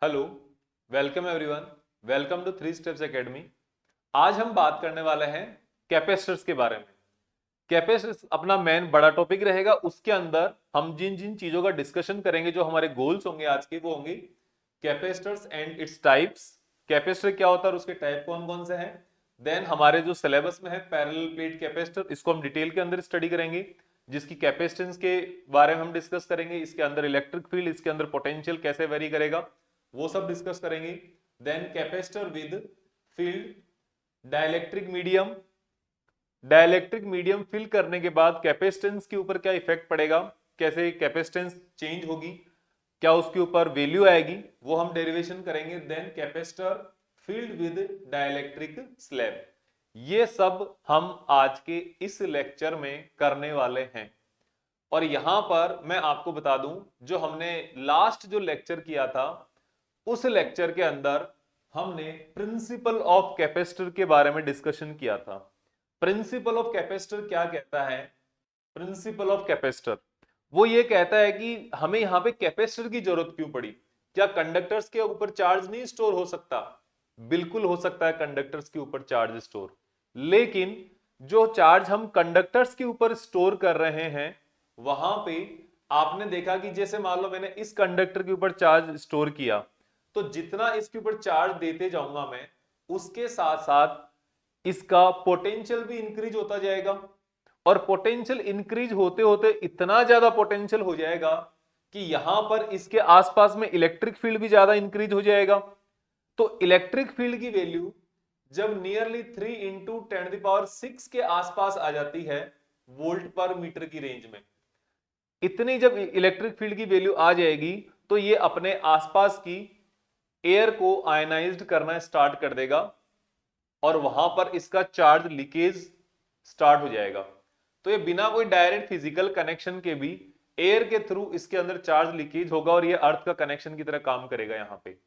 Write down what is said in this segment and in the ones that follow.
Hello, welcome everyone, welcome to three steps academy. आज हम बात करने वाले हैं कैपेसिटर्स के बारे में। कैपेसिटर्स अपना मेन बड़ा टॉपिक रहेगा। उसके अंदर हम जिन जिन चीजों का डिस्कशन करेंगे, जो हमारे गोल्स होंगे आज के, वो होंगे capacitors and its types. Capacitor क्या होता है और उसके टाइप कौन कौन से हैं। देन हमारे जो सिलेबस में है पैरेलल प्लेट कैपेसिटर, इसको हम डिटेल के अंदर स्टडी करेंगे, जिसकी कैपेसिटेंस के बारे में हम डिस्कस करेंगे। इसके अंदर इलेक्ट्रिक फील्ड, इसके अंदर पोटेंशियल कैसे वेरी करेगा, वो सब डिस्कस करेंगे। Then capacitor with field, dielectric medium, dielectric medium fill करने के बाद कैपेसिटेंस के ऊपर क्या इफेक्ट पड़ेगा, कैसे कैपेसिटेंस चेंज होगी, क्या उसके ऊपर वैल्यू आएगी, वो हम डेरिवेशन करेंगे। Then capacitor field with dielectric slab, ये सब हम आज के इस लेक्चर में करने वाले हैं। और यहां पर मैं आपको बता दूं, जो हमने लास्ट जो लेक्चर किया था, उस लेक्चर के अंदर हमने प्रिंसिपल ऑफ कैपेसिटर के बारे में डिस्कशन किया था। प्रिंसिपल ऑफ कैपेसिटर क्या कहता है? प्रिंसिपल ऑफ कैपेसिटर वो ये कहता है कि हमें यहां पे कैपेसिटर की जरूरत क्यों पड़ी। क्या कंडक्टर्स के ऊपर चार्ज नहीं स्टोर हो सकता? बिल्कुल हो सकता है कंडक्टर्स के ऊपर चार्ज स्टोर, लेकिन जो चार्ज हम कंडक्टर्स के ऊपर स्टोर कर रहे हैं, वहां पे आपने देखा कि जैसे मान लो मैंने इस कंडक्टर के ऊपर चार्ज स्टोर किया, तो जितना इसके ऊपर चार्ज देते जाऊंगा मैं, उसके साथ साथ इसका पोटेंशियल भी इंक्रीज होता जाएगा। और पोटेंशियल इंक्रीज होते होते इतना ज्यादा पोटेंशियल हो जाएगा कि यहां पर इसके आसपास में इलेक्ट्रिक फील्ड भी ज्यादा इंक्रीज हो जाएगा। तो इलेक्ट्रिक फील्ड की वैल्यू जब नियरली 3 × 10⁶ के आसपास आ जाती है, वोल्ट पर मीटर की रेंज में, इतनी जब इलेक्ट्रिक फील्ड की वैल्यू आ जाएगी, तो ये अपने आसपास की एयर को आयनाइज्ड करना स्टार्ट कर देगा और वहां पर इसका चार्ज लीकेज स्टार्ट हो जाएगा। तो ये बिना कोई डायरेक्ट फिजिकल कनेक्शन के भी एयर के थ्रू इसके अंदर चार्ज लीकेज होगा और ये अर्थ का कनेक्शन की तरह काम करेगा यहां पे।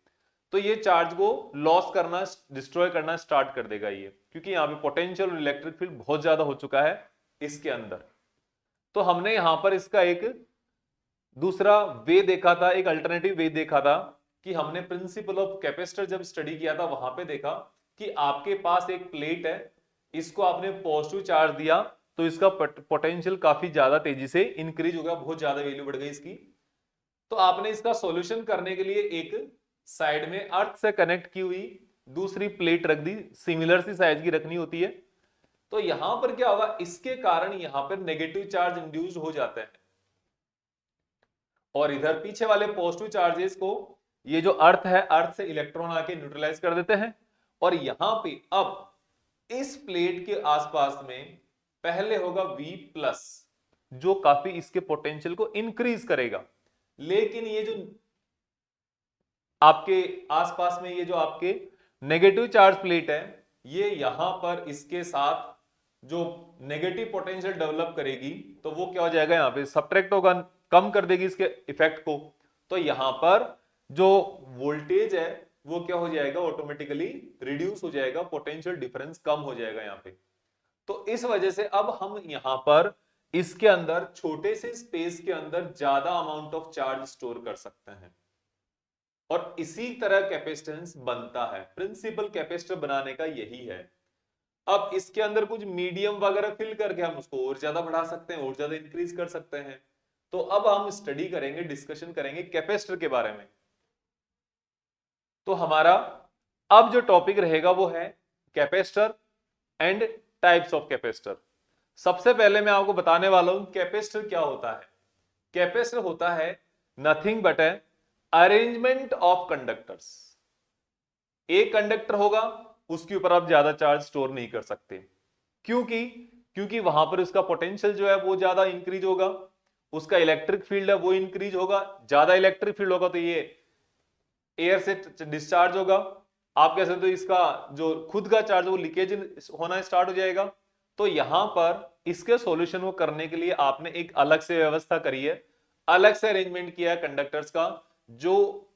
तो ये चार्ज को लॉस करना, डिस्ट्रॉय करना स्टार्ट कर देगा ये, क्योंकि यहाँ पे पोटेंशियल और इलेक्ट्रिक फील्ड बहुत ज्यादा हो चुका है इसके अंदर। तो हमने यहां पर इसका एक दूसरा वे देखा था, एक अल्टरनेटिव वे देखा था, कि हमने प्रिंसिपल ऑफ कैपेसिटर जब स्टडी किया था, वहां पे देखा कि आपके पास एक प्लेट है, इसको आपने पॉजिटिव चार्ज दिया तो इसका पोटेंशियल काफी ज्यादा तेजी से इंक्रीज हो गया, बहुत ज्यादा वैल्यू बढ़ गई इसकी। तो आपने इसका सॉल्यूशन करने के लिए एक साइड में अर्थ से कनेक्ट की हुई दूसरी प्लेट रख दी, सिमिलर सी साइज की रखनी होती है। तो यहां पर क्या होगा, इसके कारण यहां पर नेगेटिव चार्ज इंड्यूस्ड हो जाता है और इधर पीछे वाले पॉजिटिव चार्जेस को ये जो अर्थ है, अर्थ से इलेक्ट्रॉन आके न्यूट्रलाइज कर देते हैं। और यहां पे अब इस प्लेट के आसपास में पहले होगा V+, जो काफी इसके पोटेंशियल को इंक्रीज करेगा। लेकिन ये जो आपके आसपास में ये जो आपके नेगेटिव चार्ज प्लेट है, ये यहां पर इसके साथ जो नेगेटिव पोटेंशियल डेवलप करेगी, तो वो क्या हो जाएगा, यहां पे सब्ट्रैक्ट होगा, कम कर देगी इसके इफेक्ट को। तो यहां पर जो वोल्टेज है वो क्या हो जाएगा, ऑटोमेटिकली रिड्यूस हो जाएगा, पोटेंशियल डिफरेंस कम हो जाएगा यहां पे। तो इस वजह से अब हम यहां पर इसके अंदर छोटे से स्पेस के अंदर ज्यादा अमाउंट ऑफ चार्ज स्टोर कर सकते हैं और इसी तरह कैपेसिटेंस बनता है। प्रिंसिपल कैपेसिटर बनाने का यही है। अब इसके अंदर कुछ मीडियम वगैरह फिल करके हम उसको और ज्यादा बढ़ा सकते हैं, और ज्यादा इंक्रीज कर सकते हैं। तो अब हम स्टडी करेंगे, डिस्कशन करेंगे कैपेसिटर के बारे में। तो हमारा अब जो टॉपिक रहेगा वो है capacitor and types of capacitor. सबसे पहले मैं आपको बताने वाला हूं कैपेसिटर क्या होता है। कैपेसिटर होता है nothing but A arrangement of conductors. एक कंडक्टर होगा, उसके ऊपर आप ज्यादा चार्ज स्टोर नहीं कर सकते। क्योंकि क्योंकि वहां पर उसका पोटेंशियल जो है वो ज्यादा इंक्रीज होगा, उसका इलेक्ट्रिक फील्ड है वो इंक्रीज होगा। ज्यादा इलेक्ट्रिक फील्ड होगा तो ये एयर से डिस्चार्ज होगा। आप कह सकते हो इसका जो खुद का चार्ज वो लीकेज होना स्टार्ट हो जाएगा। तो यहां पर इसके सॉल्यूशन को करने के लिए आपने एक अलग से व्यवस्था करी है, अलग से अरेंजमेंट किया है कंडक्टर्स का, जो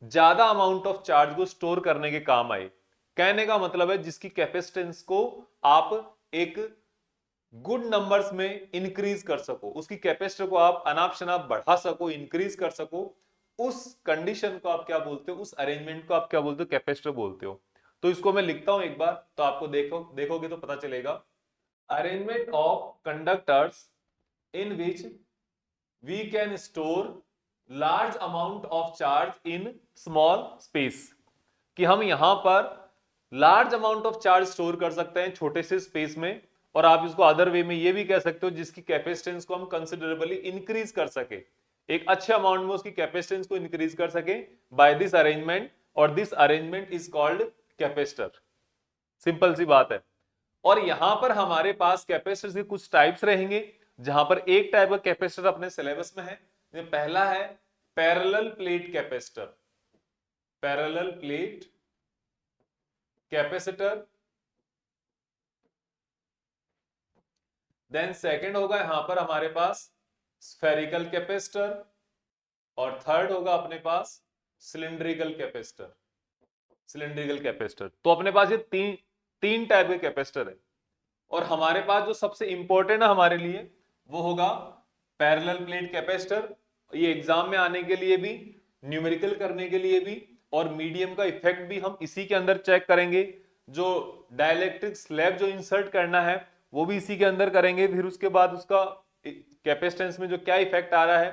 ज्यादा अमाउंट ऑफ चार्ज को स्टोर करने के काम आए। कहने का मतलब है जिसकी कैपेसिटेंस को आप एक गुड नंबर्स में इंक्रीज कर सको, उसकी कैपेसिटी को आप अनाप शनाप बढ़ा सको, इंक्रीज कर सको, उस कंडीशन को आप क्या बोलते हो, उस अरेंजमेंट को आप क्या बोलते हो, कैपेसिटर बोलते हो। तो इसको मैं लिखता हूं एक बार, तो आपको देखोगे तो पता चलेगा। Arrangement of conductors in which we can store large amount of charge in small space, कि हम यहां पर large amount of charge store कर सकते हैं छोटे से स्पेस में। और आप इसको अदर वे में ये भी कह सकते हो जिसकी कैपेसिटेंस को हम कंसिडरेबली इंक्रीज कर सके, एक अच्छे अमाउंट में उसकी कैपेसिटेंस को इंक्रीज कर सके बाय दिस अरेंजमेंट, और this arrangement is called capacitor. Simple सी बात है। और यहां पर हमारे पास कैपेसिटर्स के कुछ टाइप्स रहेंगे, जहां पर एक टाइप का कैपेसिटर अपने सिलेबस में है। ये पहला है parallel plate capacitor, parallel plate capacitor. Then second होगा यहां पर हमारे पास स्फेरिकल कैपेसिटर, और थर्ड होगा अपने पास सिलिंड्रिकल कैपेसिटर, सिलिंड्रिकल कैपेसिटर। तो अपने पास ये तीन तीन टाइप के कैपेसिटर है। और हमारे पास जो सबसे इंपॉर्टेंट है हमारे लिए वो होगा पैरेलल प्लेट कैपेसिटर। ये एग्जाम में आने के लिए भी, न्यूमेरिकल करने के लिए भी, और मीडियम का इफेक्ट भी हम इसी के अंदर चेक करेंगे। जो डाइलेक्ट्रिक स्लैब जो इंसर्ट करना है वो भी इसी के अंदर करेंगे। फिर उसके बाद उसका कैपेसिटेंस में जो क्या इफेक्ट आ रहा है,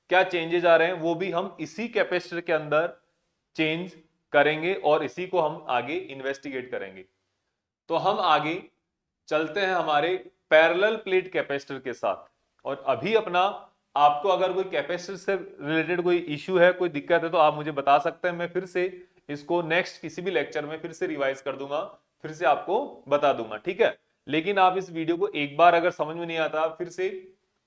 क्या चेंजेस आ रहे हैं, वो भी हम इसी कैपेसिटर के अंदर चेंज करेंगे और इसी को हम आगे इन्वेस्टिगेट करेंगे। तो हम आगे चलते हैं हमारे पैरेलल प्लेट कैपेसिटर के साथ। और अभी अपना, आपको अगर कोई कैपेसिटर से रिलेटेड कोई इश्यू है, कोई दिक्कत है, तो आप मुझे बता सकते हैं। मैं फिर से इसको नेक्स्ट किसी भी लेक्चर में फिर से रिवाइज कर दूंगा, फिर से आपको बता दूंगा, ठीक है। लेकिन आप इस वीडियो को एक बार अगर समझ में नहीं आता, फिर से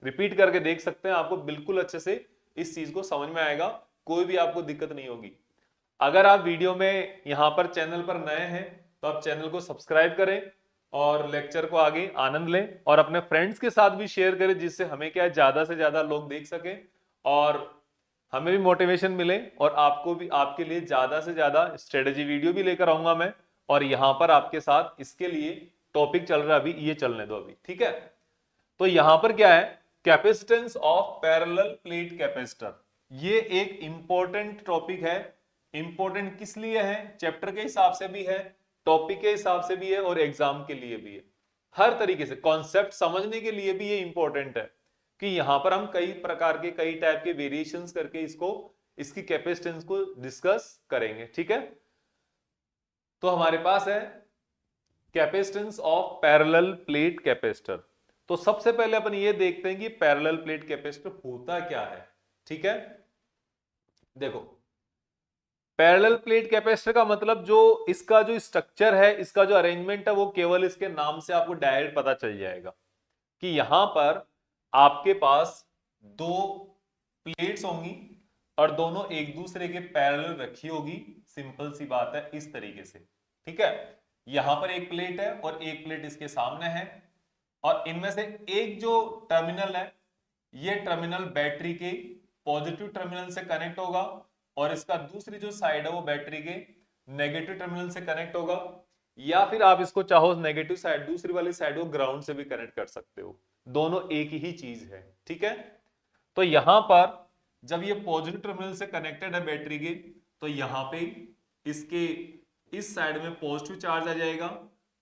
रिपीट करके देख सकते हैं, आपको बिल्कुल अच्छे से इस चीज को समझ में आएगा, कोई भी आपको दिक्कत नहीं होगी। अगर आप वीडियो में यहां पर चैनल पर नए हैं तो आप चैनल को सब्सक्राइब करें और लेक्चर को आगे आनंद लें, और अपने फ्रेंड्स के साथ भी शेयर करें, जिससे हमें क्या है, ज्यादा से ज्यादा लोग देख सकें और हमें भी मोटिवेशन मिले, और आपको भी, आपके लिए ज्यादा से ज्यादा स्ट्रेटेजी वीडियो भी लेकर आऊंगा मैं। और यहां पर आपके साथ इसके लिए टॉपिक चल रहा है अभी, ये चलने दो अभी, ठीक है। तो यहां पर क्या है, capacitance of parallel plate capacitor, ये एक इंपॉर्टेंट टॉपिक है। इंपॉर्टेंट किस लिए है, चैप्टर के हिसाब से भी है, टॉपिक के हिसाब से भी है, और एग्जाम के लिए भी है। हर तरीके से कॉन्सेप्ट समझने के लिए भी ये इंपॉर्टेंट है, कि यहां पर हम कई प्रकार के, कई टाइप के वेरिएशंस करके इसको, इसकी कैपेसिटेंस को डिस्कस करेंगे, ठीक है। तो हमारे पास है capacitance of parallel plate capacitor. तो सबसे पहले अपन ये देखते हैं कि पैरेलल प्लेट कैपेसिटर होता क्या है, ठीक है। देखो, पैरेलल प्लेट कैपेसिटर का मतलब, जो इसका जो स्ट्रक्चर है, इसका जो अरेंजमेंट है, वो केवल इसके नाम से आपको डायरेक्ट पता चल जाएगा कि यहां पर आपके पास दो प्लेट्स होंगी और दोनों एक दूसरे के पैरेलल रखी होगी। सिंपल सी बात है, इस तरीके से, ठीक है। यहां पर एक प्लेट है और एक प्लेट इसके सामने है, और इनमें से एक जो टर्मिनल है, ये टर्मिनल बैटरी के पॉजिटिव टर्मिनल से कनेक्ट होगा, और इसका दूसरी जो साइड है वो बैटरी के नेगेटिव टर्मिनल से कनेक्ट होगा। या फिर आप इसको चाहो नेगेटिव साइड, दूसरी वाली साइड को ग्राउंड से भी कनेक्ट कर सकते हो, दोनों एक ही चीज है, ठीक है। तो यहां पर जब ये पॉजिटिव टर्मिनल से कनेक्टेड है बैटरी के, तो यहां पे इसके इस साइड में पॉजिटिव चार्ज आ जाएगा,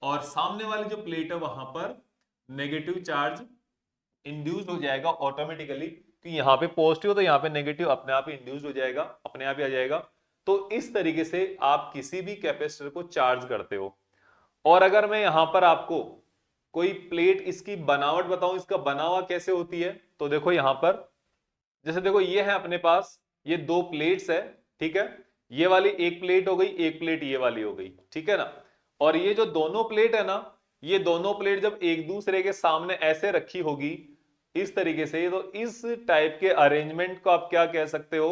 और सामने वाली जो प्लेट है वहां पर नेगेटिव चार्ज इंड्यूस हो जाएगा ऑटोमेटिकली, कि यहां पे पॉजिटिव तो यहां पे नेगेटिव अपने आप ही इंड्यूस हो जाएगा, अपने आप ही आ जाएगा। तो इस तरीके से आप किसी भी कैपेसिटर को चार्ज करते हो। और अगर मैं यहां पर आपको कोई प्लेट, इसकी बनावट बताऊं, इसका बना हुआ कैसे होती है, तो देखो यहां पर, जैसे देखो ये है अपने पास, ये दो प्लेट्स है, ठीक है। ये वाली एक प्लेट हो गई, एक प्लेट ये वाली हो गई, ठीक है ना। और ये जो दोनों प्लेट है ना, ये दोनों प्लेट जब एक दूसरे के सामने ऐसे रखी होगी इस तरीके से, तो इस टाइप के अरेंजमेंट को आप क्या कह सकते हो,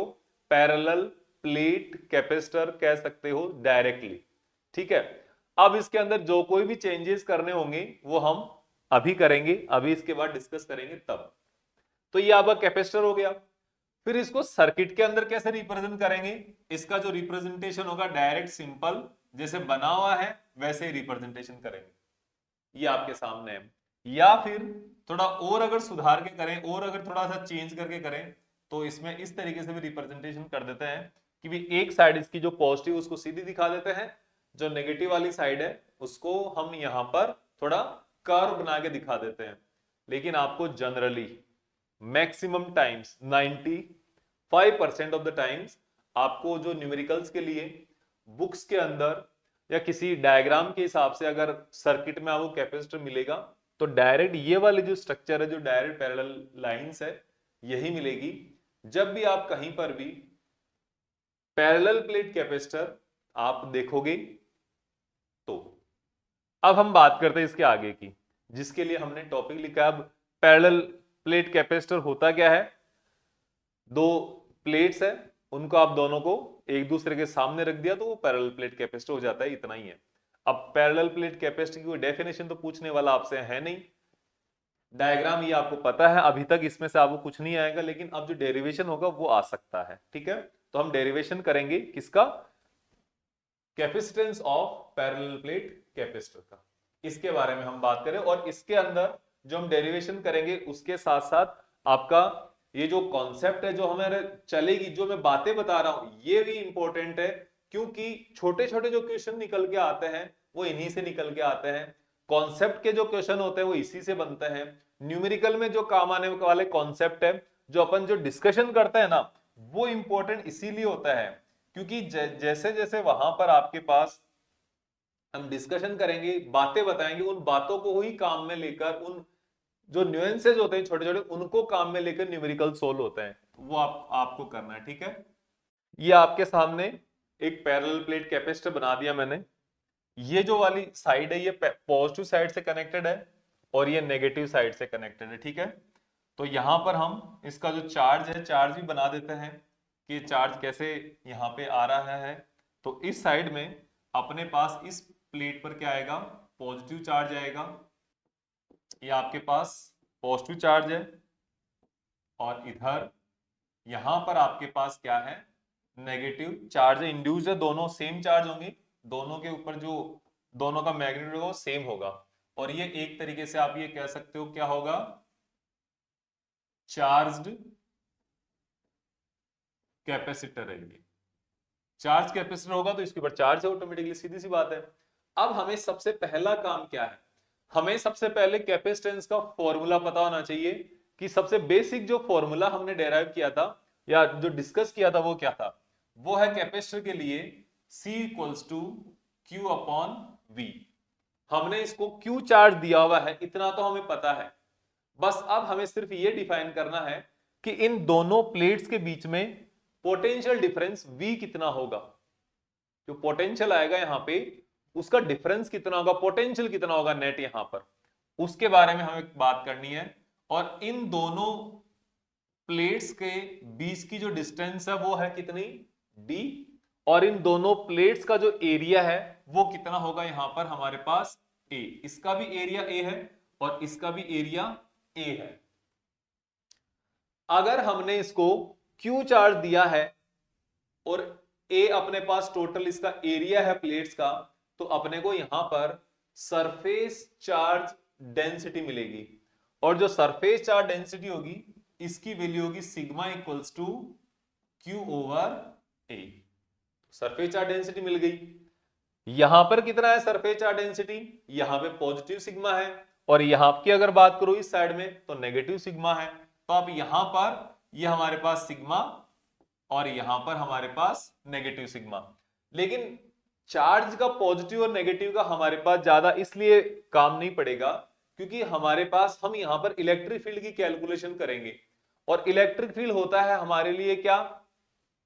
पैरेलल प्लेट कैपेसिटर कह सकते हो डायरेक्टली, ठीक है। अब इसके अंदर जो कोई भी चेंजेस करने होंगे वो हम अभी करेंगे, अभी इसके बाद डिस्कस करेंगे तब। तो ये आपका कैपेसिटर हो गया। फिर इसको सर्किट के अंदर कैसे रिप्रेजेंट करेंगे, इसका जो रिप्रेजेंटेशन होगा डायरेक्ट सिंपल, जैसे बना हुआ है वैसे ही रिप्रेजेंटेशन करेंगे, ये आपके सामने है। या फिर थोड़ा और अगर सुधार के करें, और अगर थोड़ा सा चेंज करके करें, तो इसमें इस तरीके से भी रिप्रेजेंटेशन कर देते हैं कि भी एक साइड इसकी जो पॉजिटिव उसको सीधी दिखा देते हैं, जो नेगेटिव वाली साइड है उसको हम यहां पर थोड़ा कर्व बना के दिखा देते हैं। लेकिन आपको generally maximum times 95% of the times आपको जो न्यूमेरिकल्स के लिए बुक्स के अंदर या किसी डायग्राम के हिसाब से अगर सर्किट में आपको कैपेसिटर मिलेगा तो डायरेक्ट ये वाली जो स्ट्रक्चर है, जो डायरेक्ट पैरेलल लाइंस है, यही मिलेगी। जब भी आप कहीं पर भी पैरेलल प्लेट कैपेसिटर आप देखोगे तो अब हम बात करते हैं इसके आगे की, जिसके लिए हमने टॉपिक लिखा है। अब पैरेलल प्लेट कैपेसिटर होता क्या है, दो प्लेट्स है, उनको आप दोनों को एक दूसरे के सामने रख दिया तो वो पैरेलल प्लेट कैपेसिटर हो जाता है, इतना ही है। अब पैरेलल प्लेट कैपेसिटर की कोई डेफिनेशन तो पूछने वाला आपसे है नहीं, डायग्राम ये आपको पता है, अभी तक इसमें से आपको कुछ नहीं आएगा, लेकिन अब जो डेरिवेशन होगा वो आ सकता है, ठीक है। तो हम डेरिवेशन करेंगे किसका, capacitance of parallel plate capacitor का, इसके बारे में हम बात करें। और इसके अंदर जो हम डेरिवेशन करेंगे उसके साथ साथ आपका ये जो कॉन्सेप्ट है जो हमारे चलेगी, जो मैं बातें बता रहा हूं ये भी इंपॉर्टेंट है, क्योंकि छोटे छोटे जो क्वेश्चन निकल के आते हैं वो इन्हीं से निकल के आते हैं, कॉन्सेप्ट के जो क्वेश्चन होते हैं वो इसी से बनते हैं। न्यूमेरिकल में जो काम आने वाले कॉन्सेप्ट है, जो अपन जो डिस्कशन करते हैं ना, वो इंपॉर्टेंट इसीलिए होता है क्योंकि जैसे जैसे वहां पर आपके पास हम डिस्कशन करेंगे, बातें बताएंगे, उन बातों को ही काम में लेकर, उन जो न्यूएंसेस होते हैं छोटे छोटे, उनको काम में लेकर न्यूमेरिकल सोल्व होते हैं, वो आपको करना है, ठीक है। ये आपके सामने एक पैरेलल प्लेट कैपेसिटर बना दिया मैंने। ये जो वाली साइड है ये पॉजिटिव साइड से कनेक्टेड है और ये नेगेटिव साइड से कनेक्टेड है, ठीक है। तो यहां पर हम इसका जो चार्ज है, चार्ज भी बना देते हैं कि चार्ज कैसे यहाँ पे आ रहा है। तो इस साइड में अपने पास इस प्लेट पर क्या आएगा, पॉजिटिव चार्ज आएगा, ये आपके पास पॉजिटिव चार्ज है, और इधर यहां पर आपके पास क्या है, नेगेटिव चार्ज है। इंड्यूस्ड है, दोनों सेम चार्ज होंगे, दोनों के ऊपर जो दोनों का मैग्नीट्यूड होगा वो सेम होगा, और ये एक तरीके से आप ये कह सकते हो क्या होगा, चार्ज्ड कैपेसिटर है। ये चार्ज कैपेसिटर होगा तो इसके ऊपर चार्ज है ऑटोमेटिकली, सीधी सी बात है। अब हमें सबसे पहला काम क्या है, हमें सबसे पहले कैपेसिटेंस का फॉर्मूला पता होना चाहिए कि सबसे बेसिक जो फॉर्मूला हमने डेराइव किया था या जो डिस्कस किया था वो क्या था, वो है कैपेसिटर के लिए C equals to Q upon V। हमने इसको Q चार्ज दिया हुआ है, इतना तो हमें पता है। बस अब हमें सिर्फ ये डिफाइन करना है कि इन दोनों प्लेट्स के बीच में पोटेंशियल डिफरेंस V कितना होगा, जो पोटेंशियल आएगा यहां पे उसका डिफरेंस कितना होगा, पोटेंशियल कितना होगा नेट यहां पर, उसके बारे में हमें बात करनी है। और इन दोनों प्लेट्स के बीच की जो डिस्टेंस है वो है कितनी, D, और इन दोनों प्लेट्स का जो एरिया है वो कितना होगा यहां पर हमारे पास A। इसका भी एरिया A है और इसका भी एरिया A है। अगर हमने इसको Q चार्ज दिया है और A अपने पास टोटल इसका एरिया है प्लेट्स का, तो अपने को यहां पर सरफेस चार्ज डेंसिटी मिलेगी, और जो सरफेस चार्ज डेंसिटी होगी इसकी वैल्यू होगी sigma equals to Q over A। Surface charge density मिल गई। यहां पर कितना है सरफेस चार्ज डेंसिटी, यहां पे पॉजिटिव सिग्मा है, और यहां की अगर बात करो इस साइड में तो नेगेटिव सिग्मा है। तो अब यहां पर ये हमारे पास सिग्मा और यहां पर हमारे पास नेगेटिव सिग्मा। लेकिन चार्ज का पॉजिटिव और नेगेटिव का हमारे पास ज्यादा इसलिए काम नहीं पड़ेगा क्योंकि हमारे पास हम यहां पर इलेक्ट्रिक फील्ड की कैलकुलेशन करेंगे, और इलेक्ट्रिक फील्ड होता है हमारे लिए क्या,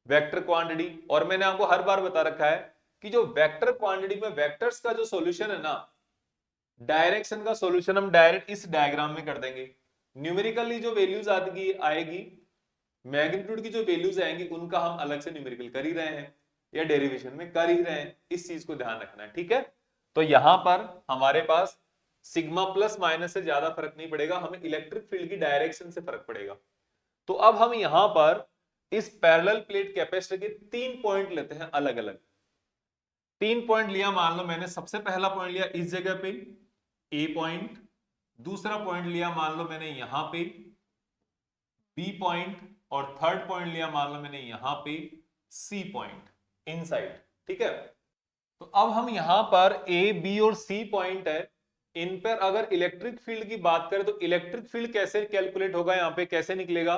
वेक्टर क्वांटिटी। और मैंने आपको हर बार बता रखा है कि जो वेक्टर क्वांटिटी में वेक्टर्स का जो सॉल्यूशन है ना, डायरेक्शन का सॉल्यूशन हम डायरेक्ट इस डायग्राम में कर देंगे। न्यूमेरिकली जो वैल्यूज आएगी, मैग्नीट्यूड की जो वैल्यूज आएंगी उनका हम अलग से न्यूमेरिकल कर ही रहे हैं या डेरिवेशन में कर ही रहे हैं, इस चीज को ध्यान रखना है, ठीक है। तो यहां पर हमारे पास सिग्मा प्लस माइनस से ज्यादा फर्क नहीं पड़ेगा, हमें इलेक्ट्रिक फील्ड की डायरेक्शन से फर्क पड़ेगा। तो अब हम यहां पर इस पैरेलल प्लेट कैपेसिटर के 3 पॉइंट लेते हैं अलग अलग। 3 पॉइंट लिया, मान लो मैंने सबसे पहला पॉइंट लिया इस जगह पे A पॉइंट, दूसरा पॉइंट लिया मान लो मैंने यहां पे B पॉइंट, और थर्ड पॉइंट लिया मान लो मैंने यहां पे सी पॉइंट इनसाइड, ठीक है। तो अब हम यहां पर ए बी और सी पॉइंट है, इन पर अगर इलेक्ट्रिक फील्ड की बात करें तो इलेक्ट्रिक फील्ड कैसे कैलकुलेट होगा, यहां पे कैसे निकलेगा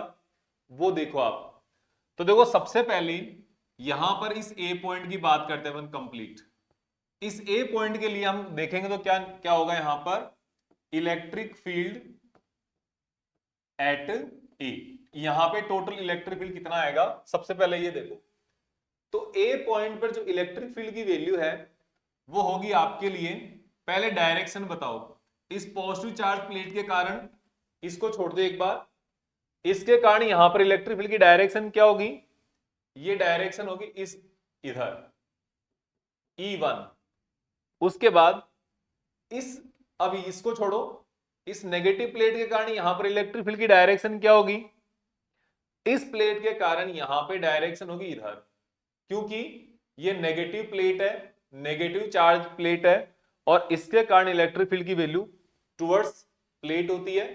वो देखो आप। तो देखो सबसे पहले यहां पर इस ए पॉइंट की बात करते हैं अपन कंप्लीट। इस ए पॉइंट के लिए हम देखेंगे तो क्या क्या होगा यहां पर, इलेक्ट्रिक फील्ड एट ए। यहां पे टोटल इलेक्ट्रिक फील्ड कितना आएगा, सबसे पहले ये देखो। तो ए पॉइंट पर जो इलेक्ट्रिक फील्ड की वैल्यू है वो होगी आपके लिए, पहले डायरेक्शन बताओ। इस पॉजिटिव चार्ज प्लेट के कारण, इसको छोड़ दो एक बार, इसके कारण यहां पर इलेक्ट्रिक फील्ड की डायरेक्शन क्या होगी, ये डायरेक्शन होगी इस इधर E1। उसके बाद इस, अभी इसको छोड़ो, इस नेगेटिव प्लेट के कारण यहां पर इलेक्ट्रिक फील्ड की डायरेक्शन क्या होगी, इस प्लेट के कारण यहां पे डायरेक्शन होगी इधर, क्योंकि ये नेगेटिव प्लेट है, नेगेटिव चार्ज प्लेट है, और इसके कारण इलेक्ट्रिक फील्ड की वैल्यू टुवर्ड्स प्लेट होती है,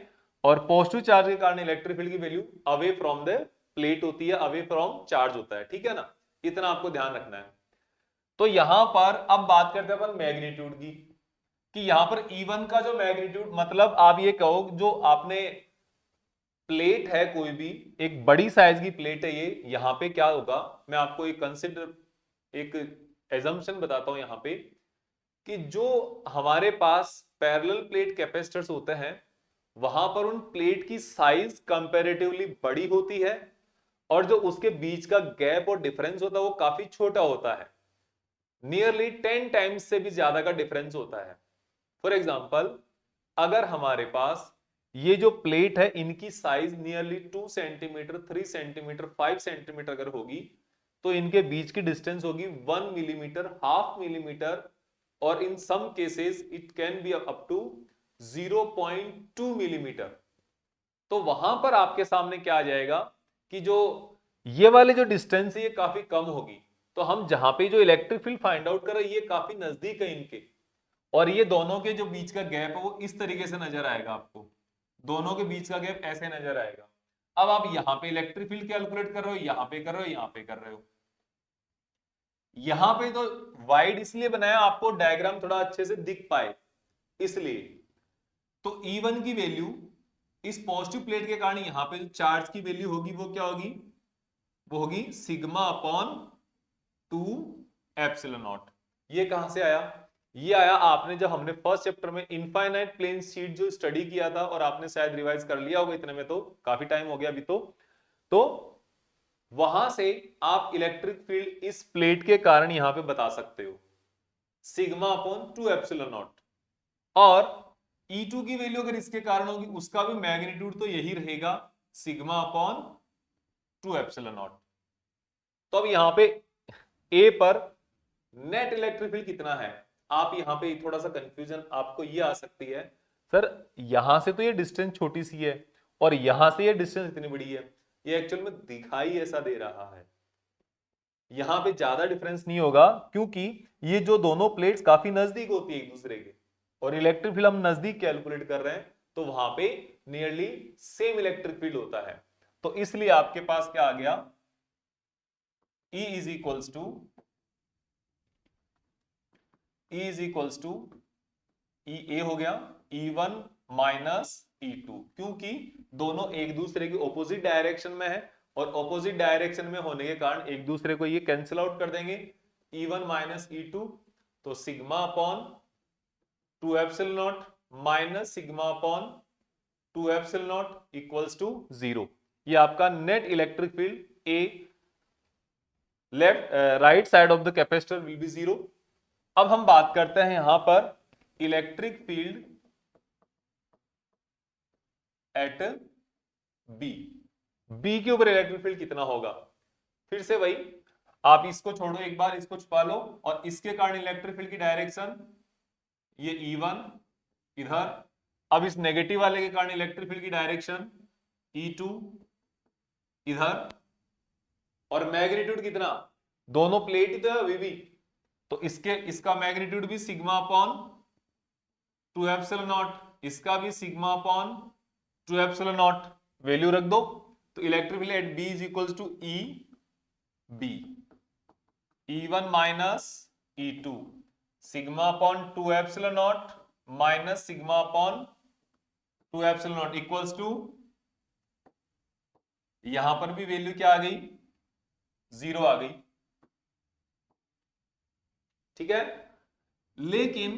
और पॉजिटिव चार्ज के कारण इलेक्ट्रिक फील्ड की value away from the plate होती है, अवे फ्रॉम चार्ज होता है, ठीक है ना। इतना आपको ध्यान रखना है। तो यहां पर अब बात करते हैं अपन मैग्नीट्यूड की, कि यहां पर E1 का जो मैग्नीट्यूड, मतलब आप ये कहो जो आपने प्लेट है, कोई भी एक बड़ी साइज की प्लेट है ये, यहां पे क्या होगा, मैं आपको एक कंसिडर, एक एजम्पशन बताता हूं यहां पे, कि जो हमारे पास पैरेलल प्लेट कैपेसिटर्स होते हैं वहां पर उन प्लेट की साइज कंपैरेटिवली बड़ी होती है, और जो उसके बीच का गैप और डिफरेंस होता है वो काफी छोटा होता है, नियरली 10 टाइम्स से भी ज्यादा का डिफरेंस होता है। फॉर एग्जाम्पल, अगर हमारे पास ये जो प्लेट है इनकी size nearly 2 centimetre, 3 centimetre, 5 centimetre अगर होगी, तो इनके बीच की डिस्टेंस होगी 1 मिलीमीटर, हाफ मिलीमीटर, और in some cases it can be up to 0.2 millimetre. तो वहां पर आपके सामने क्या आ जाएगा कि जो ये वाले जो डिस्टेंस है ये काफी कम होगी, तो हम जहां पे जो इलेक्ट्रिक फील्ड फाइंड आउट कर रहे हैं ये काफी नजदीक है इनके, और ये दोनों के जो बीच का गैप है वो इस तरीके से नजर आएगा आपको, दोनों के बीच का गैप ऐसे नजर आएगा। अब आप यहां पे इलेक्ट्रिक फील्ड कैलकुलेट कर रहे हो, यहां पे कर रहे हो, यहां पे कर रहे हो। यहां पे तो वाइड इसलिए बनाया आपको डायग्राम थोड़ा अच्छे से दिख पाए इसलिए। तो E1 की वैल्यू इस पॉजिटिव प्लेट के कारण यहां पे जो चार्ज की वैल्यू होगी वो क्या होगी, वो होगी सिग्मा अपॉन 2 एप्सिलॉन नॉट। ये कहां से आया, ये आया आपने जब हमने फर्स्ट चैप्टर में इनफाइनाइट प्लेन शीट जो स्टडी किया था, और आपने शायद रिवाइज कर लिया होगा इतने में, तो काफी टाइम हो गया अभी तो वहां से आप इलेक्ट्रिक फील्ड इस प्लेट के कारण यहां पे बता सकते हो, सिग्मा अपॉन 2 एप्सिलॉन नॉट। और E2 की वैल्यू अगर इसके कारण होगी उसका भी मैग्नीट्यूड तो यही रहेगा, सिग्मा अपॉन 2 एप्सिलॉन नॉट। तो अब यहां पे ए पर नेट इलेक्ट्रिक फील्ड कितना है, आप यहां पे थोड़ा सा कंफ्यूजन आपको ये आ सकती है, सर यहां से तो ये डिस्टेंस छोटी सी है और यहां से ये डिस्टेंस इतनी बड़ी है, ये एक्चुअल में दिखाई ऐसा दे रहा है, यहां पे ज्यादा डिफरेंस नहीं होगा, क्योंकि ये जो दोनों प्लेट्स काफी नजदीक होती है एक दूसरे के, और इलेक्ट्रिक फील्ड हम नजदीक कैलकुलेट कर रहे हैं, तो वहां पे नियरली सेम इलेक्ट्रिक फील्ड होता है। तो इसलिए आपके पास क्या आ गया, E इज इक्वल्स टू ई ए हो गया E1 माइनस E2, क्योंकि दोनों एक दूसरे के ऑपोजिट डायरेक्शन में है, और ऑपोजिट डायरेक्शन में होने के कारण एक दूसरे को ये कैंसिल आउट कर देंगे, E1 माइनस E2, तो sigma upon 2 epsilon naught minus sigma upon 2 epsilon naught equals to 0। ये आपका net electric field a left right side of the capacitor will be 0। अब हम बात करते हैं यहां पर electric field at B, B के ऊपर इलेक्ट्रिक फील्ड कितना होगा, फिर से वही, आप इसको छोड़ो एक बार, इसको छुपा लो, और इसके कारण इलेक्ट्रिक फील्ड की डायरेक्शन ये E1 इधर, अब इस नेगेटिव वाले के कारण इलेक्ट्रिक फील्ड की डायरेक्शन E2 इधर, और मैग्नीट्यूड कितना, दोनों प्लेट ही तो है अभी भी, तो इसका मैग्नीट्यूड भी सिग्मा अपॉन 2 एप्सिलॉन नॉट, इसका भी sigma upon 2 epsilon naught, value रख दो, तो electric field at B is equal to E B, E1 minus E2 sigma upon 2 epsilon naught minus sigma upon 2 epsilon naught equals to, यहां पर भी value क्या आ गई, 0 आ गई। ठीक है, लेकिन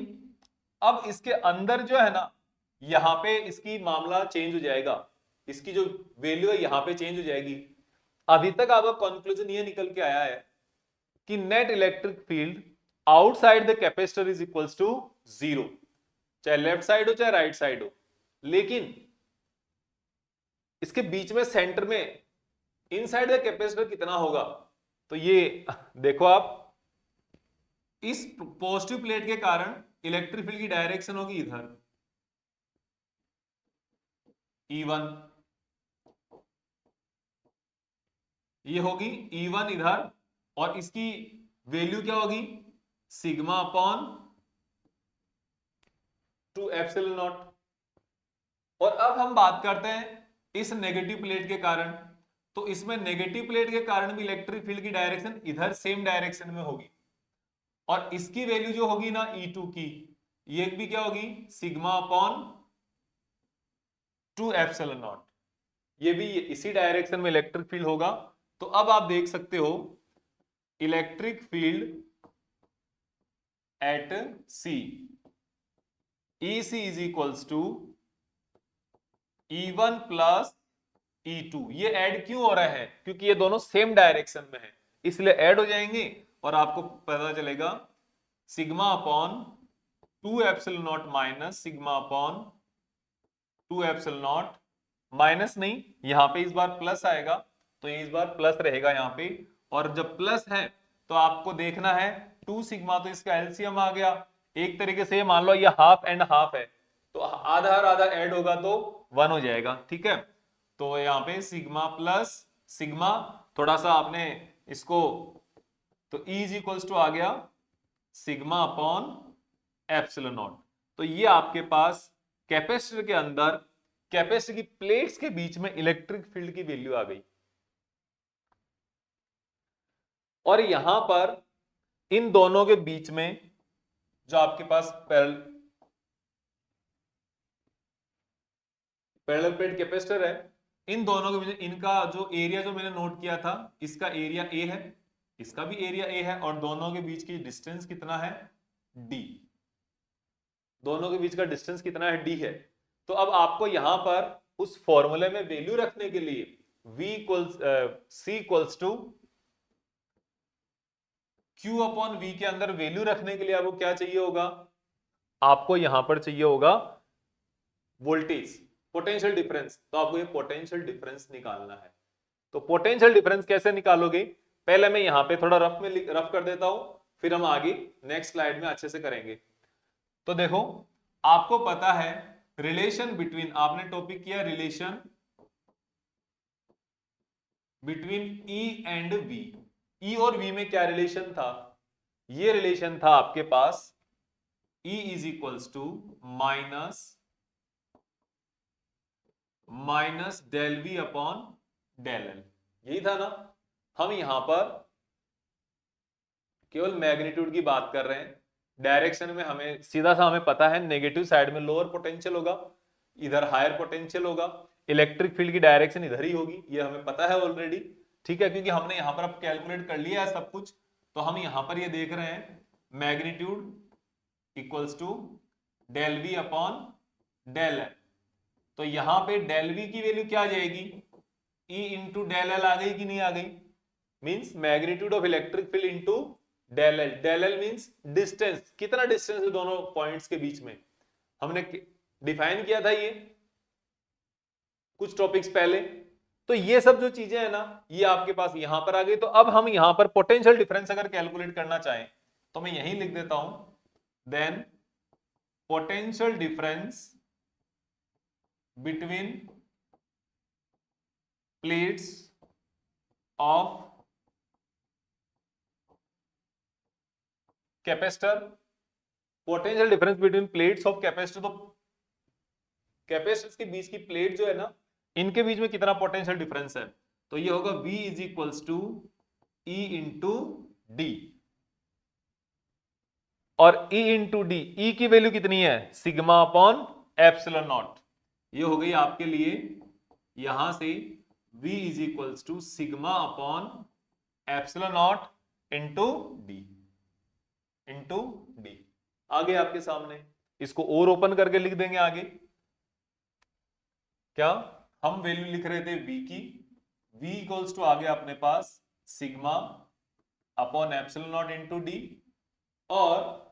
अब इसके अंदर जो है ना, यहां पे इसकी मामला चेंज हो जाएगा, इसकी जो वैल्यू है यहां पे चेंज हो जाएगी। अभी तक आपका कंक्लूजन ये निकल के आया है कि net electric field outside the capacitor is equals to 0, चाहे लेफ्ट साइड हो चाहे राइट साइड हो। लेकिन इसके बीच में सेंटर में इनसाइड द कैपेसिटर कितना होगा, तो ये देखो आप, इस पॉजिटिव प्लेट के कारण इलेक्ट्रिक फील्ड की डायरेक्शन होगी इधर E1, ये होगी E1 इधर, और इसकी वैल्यू क्या होगी, सिग्मा अपॉन 2 एप्सिलॉन नॉट। और अब हम बात करते हैं इस नेगेटिव प्लेट के कारण, तो इसमें नेगेटिव प्लेट के कारण भी इलेक्ट्रिक फील्ड की डायरेक्शन इधर सेम डायरेक्शन में होगी, और इसकी वैल्यू जो होगी ना E2 की, ये भी क्या होगी, सिग्मा अपॉन 2 एप्सिलॉन नॉट, ये भी इसी डायरेक्शन में इलेक्ट्रिक फील्ड होगा। तो अब आप देख सकते हो electric field at C EC is equals to E1 plus E2। ये ऐड क्यों हो रहा है, क्योंकि ये दोनों सेम डायरेक्शन में है, इसलिए ऐड हो जाएंगे और आपको पता चलेगा sigma upon 2 epsilon naught minus sigma upon 2 epsilon naught, minus नहीं, यहां पे इस बार प्लस आएगा, तो ये इस बार प्लस रहेगा यहां पे। और जब प्लस है तो आपको देखना है 2 सिग्मा, तो इसका एलसीएम आ गया। एक तरीके से मान लो ये हाफ एंड हाफ है, तो आधा और आधा ऐड होगा तो 1 हो जाएगा। ठीक है, तो यहाँ पे सिग्मा प्लस सिग्मा, थोड़ा सा आपने इसको, तो E इज इक्वल्स टू आ गया सिग्मा अपॉन एप्सिलॉन नॉट। तो ये आपके पास कैपेसिटर के अंदर कैपेसिटर की प्लेट्स के बीच में इलेक्ट्रिक फील्ड की वैल्यू आ गई। और यहां पर इन दोनों के बीच में जो आपके पास पैरेलल प्लेट कैपेसिटर है, इन दोनों के बीच इनका जो एरिया जो मैंने नोट किया था, इसका एरिया ए है, इसका भी एरिया ए है, और दोनों के बीच की डिस्टेंस कितना है, डी। दोनों के बीच का डिस्टेंस कितना है, डी है। तो अब आपको यहां पर उस फॉर्मूले में वैल्यू रखने के लिए V equals C equals to Q upon V के अंदर वैल्यू रखने के लिए आपको क्या चाहिए होगा, आपको यहां पर चाहिए होगा वोल्टेज, पोटेंशियल डिफरेंस। तो आपको ये पोटेंशियल डिफरेंस निकालना है। तो पोटेंशियल डिफरेंस कैसे निकालोगे, पहले मैं यहां पे थोड़ा रफ कर देता हूं, फिर हम आगे नेक्स्ट स्लाइड में अच्छे से करेंगे। तो देखो, आपको पता है रिलेशन बिटवीन, आपने टॉपिक किया relation between E and V। E और V में क्या रिलेशन था, ये रिलेशन था आपके पास E is equals to minus del V upon del L, यही था ना। हम यहां पर केवल मैग्नीट्यूड की बात कर रहे हैं, डायरेक्शन में हमें सीधा सा हमें पता है नेगेटिव साइड में लोअर पोटेंशियल होगा, इधर हायर पोटेंशियल होगा, इलेक्ट्रिक फील्ड की डायरेक्शन इधर ही होगी, ये हमें पता है ऑलरेडी। ठीक है, क्योंकि हमने यहां पर अब कैलकुलेट कर लिया है सब कुछ। तो हम यहां पर ये देख रहे हैं magnitude equals to del V upon del L. तो यहां पे डेल वी की वैल्यू क्या आ जाएगी, E इंटू डेल एल आ गई कि नहीं आ गई, means magnitude of electric field into del L. Del L means distance, कितना डिस्टेंस है दोनों पॉइंट्स के बीच में, हमने डिफाइन किया था ये कुछ टॉपिक्स पहले। तो ये सब जो चीजें है ना, ये आपके पास यहां पर आ गई। तो अब हम यहां पर पोटेंशियल डिफरेंस अगर कैलकुलेट करना चाहें तो मैं यही लिख देता हूं, then potential difference between plates of capacitor, potential difference between plates of capacitor. तो कैपेसिटर्स के बीच की प्लेट जो है ना, इनके बीच में कितना पोटेंशियल डिफरेंस है, तो ये होगा V is equals to E into D, और E इंटू डी, ई की वैल्यू कितनी है, सिग्मा अपॉन एप्सिलॉन नॉट। ये हो गई आपके लिए यहां से V is equals to sigma upon epsilon not into D, into D. आगे आपके सामने इसको और ओपन करके लिख देंगे आगे। क्या हम वैल्यू लिख रहे थे V की, V इक्वल्स टू आगे अपने पास sigma upon epsilon not into D, और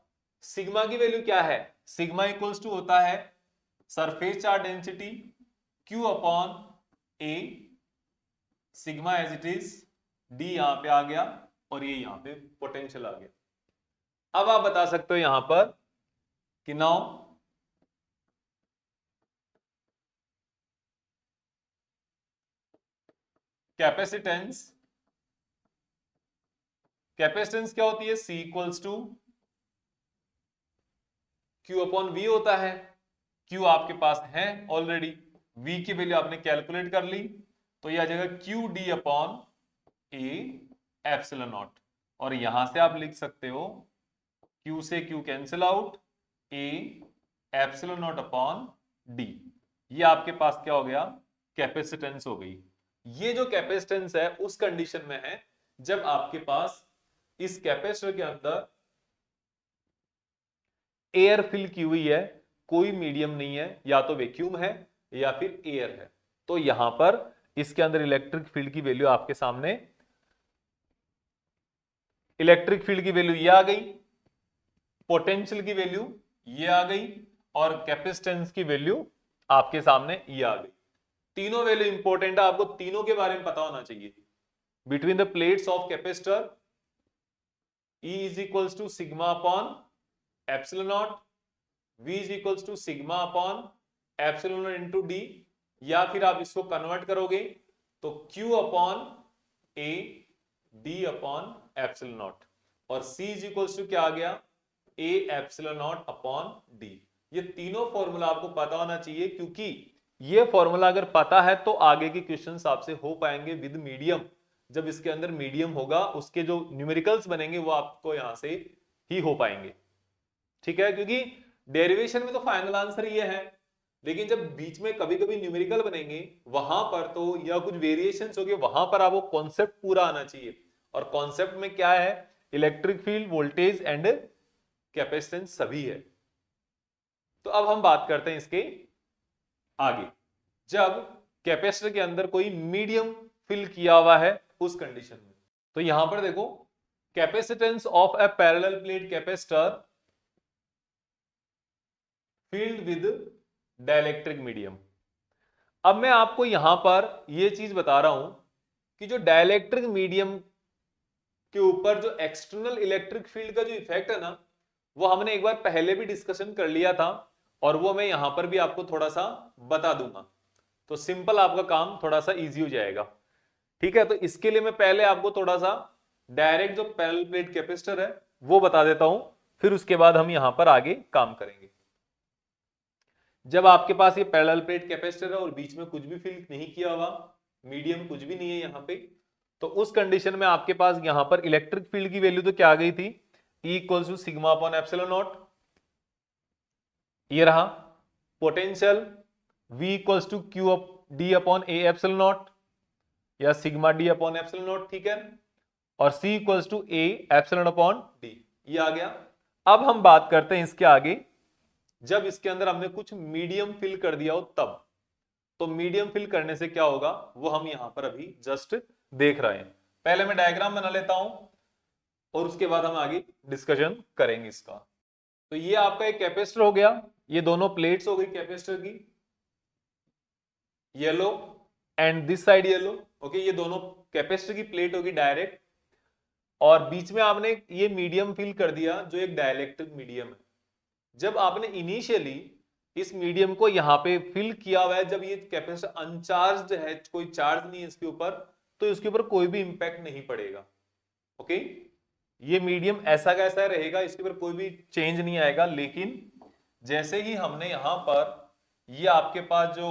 सिग्मा की वैल्यू क्या है, सिग्मा इक्वल्स टू होता है surface charge density Q upon A, sigma as it is, D यहां पे आ गया और ये यहां पे पोटेंशियल आ गया। अब आप बता सकते हो यहां पर कि नाउ कैपेसिटेंस, कैपेसिटेंस क्या होती है, C equals to Q upon V होता है। Q आपके पास है ऑलरेडी, V की वैल्यू आपने कैलकुलेट कर ली, तो यह आ जाएगा Q D upon A epsilon not, और यहां से आप लिख सकते हो Q से Q cancel out, A epsilon not upon D. ये आपके पास क्या हो गया, कैपेसिटेंस हो गई। ये जो कैपेसिटेंस है उस कंडीशन में है जब आपके पास इस कैपेसिटर के अंदर एयर फिल की हुई है, कोई मीडियम नहीं है, या तो वैक्यूम है या फिर एयर है। तो यहां पर इसके अंदर इलेक्ट्रिक फील्ड की वैल्यू आपके सामने, इलेक्ट्रिक फील्ड की वैल्यू ये आ गई, पोटेंशियल की वैल्यू ये आ गई, और कैपेसिटेंस की वैल्यू आपके सामने ये आ गई। तीनों वैल्यू इंपॉर्टेंट है, आपको तीनों के बारे में पता होना चाहिए। Between the plates of capacitor E is equals to sigma upon epsilon not, V is equals to sigma upon epsilon not into D, या फिर आप इसको कन्वर्ट करोगे तो Q upon A D upon epsilon not, और C is equals to क्या आ गया, A epsilon not upon D। ये तीनों फॉर्मूला आपको पता होना चाहिए, क्योंकि ये फॉर्मूला अगर पता है तो आगे के क्वेश्चंस आपसे हो पाएंगे विद मीडियम। जब इसके अंदर मीडियम होगा उसके जो न्यूमेरिकल्स बनेंगे वो आपको यहां से ही हो पाएंगे, ठीक है, क्योंकि डेरिवेशन में तो फाइनल आंसर ये है, लेकिन जब बीच में कभी कभी न्यूमेरिकल बनेंगे वहां पर तो, या कुछ वेरिएशंस होंगे वहां पर आपको कॉन्सेप्ट पूरा आना चाहिए, और कॉन्सेप्ट में क्या है, electric field, voltage and capacitance सभी है। तो अब हम बात करते हैं इसके आगे, जब कैपेसिटर के अंदर कोई मीडियम फिल किया हुआ है उस कंडीशन में। तो यहां पर देखो, capacitance of A parallel plate capacitor field with dielectric medium. अब मैं आपको यहां पर यह चीज बता रहा हूं कि जो डाइलेक्ट्रिक मीडियम के ऊपर जो एक्सटर्नल इलेक्ट्रिक फील्ड का जो इफेक्ट है ना, वो हमने एक बार पहले भी डिस्कशन कर लिया था, और वो मैं यहां पर भी आपको थोड़ा सा बता दूंगा, तो सिंपल आपका काम थोड़ा सा इजी हो जाएगा, ठीक है। तो इसके लिए मैं पहले आपको थोड़ा सा डायरेक्ट जो पैरेलल प्लेट कैपेसिटर है वो बता देता हूं, फिर उसके बाद हम यहां पर आगे काम करेंगे। जब आपके पास ये पैरेलल प्लेट कैपेसिटर है और बीच में कुछ भी फिल नहीं किया हुआ, मीडियम कुछ भी नहीं है यहां पे, तो उस कंडीशन में आपके पास यहां पर इलेक्ट्रिक फील्ड की वैल्यू तो क्या आ गई थी, E equals to sigma upon epsilon naught, ये रहा। Potential V equals to Q D upon A epsilon naught, या sigma D upon epsilon naught, ठीक है, और C equals to A epsilon upon D, ये आ गया। अब हम बात करते हैं इसके आगे, जब इसके अंदर हमने कुछ मीडियम फिल कर दिया हो तब, तो मीडियम फिल करने से क्या होगा वो हम यहां पर अभी जस्ट देख रहे हैं। पहले मैं डायग्राम बना लेता हूं और उसके बाद हम आगे डिस्कशन करेंगे इसका। तो ये आपका एक कैपेसिटर हो गया, ये दोनों प्लेट्स हो गई कैपेसिटर की, yellow and this side yellow, okay, ये दोनों कैपेसिटर की प्लेट होगी डायरेक्ट, और बीच में आपने ये मीडियम फिल कर दिया जो एक डाइलेक्ट्रिक मीडियम है। जब आपने इनिशियली इस मीडियम को यहां पे फिल किया हुआ है, जब ये कैपेसिटर अनचार्ज्ड है, कोई चार्ज नहीं है इसके ऊपर, तो इसके ऊपर कोई भी इंपैक्ट नहीं पड़ेगा, ओके, ये मीडियम ऐसा कैसा रहेगा, इसके ऊपर कोई भी चेंज नहीं आएगा। लेकिन जैसे ही हमने यहां पर ये आपके पास जो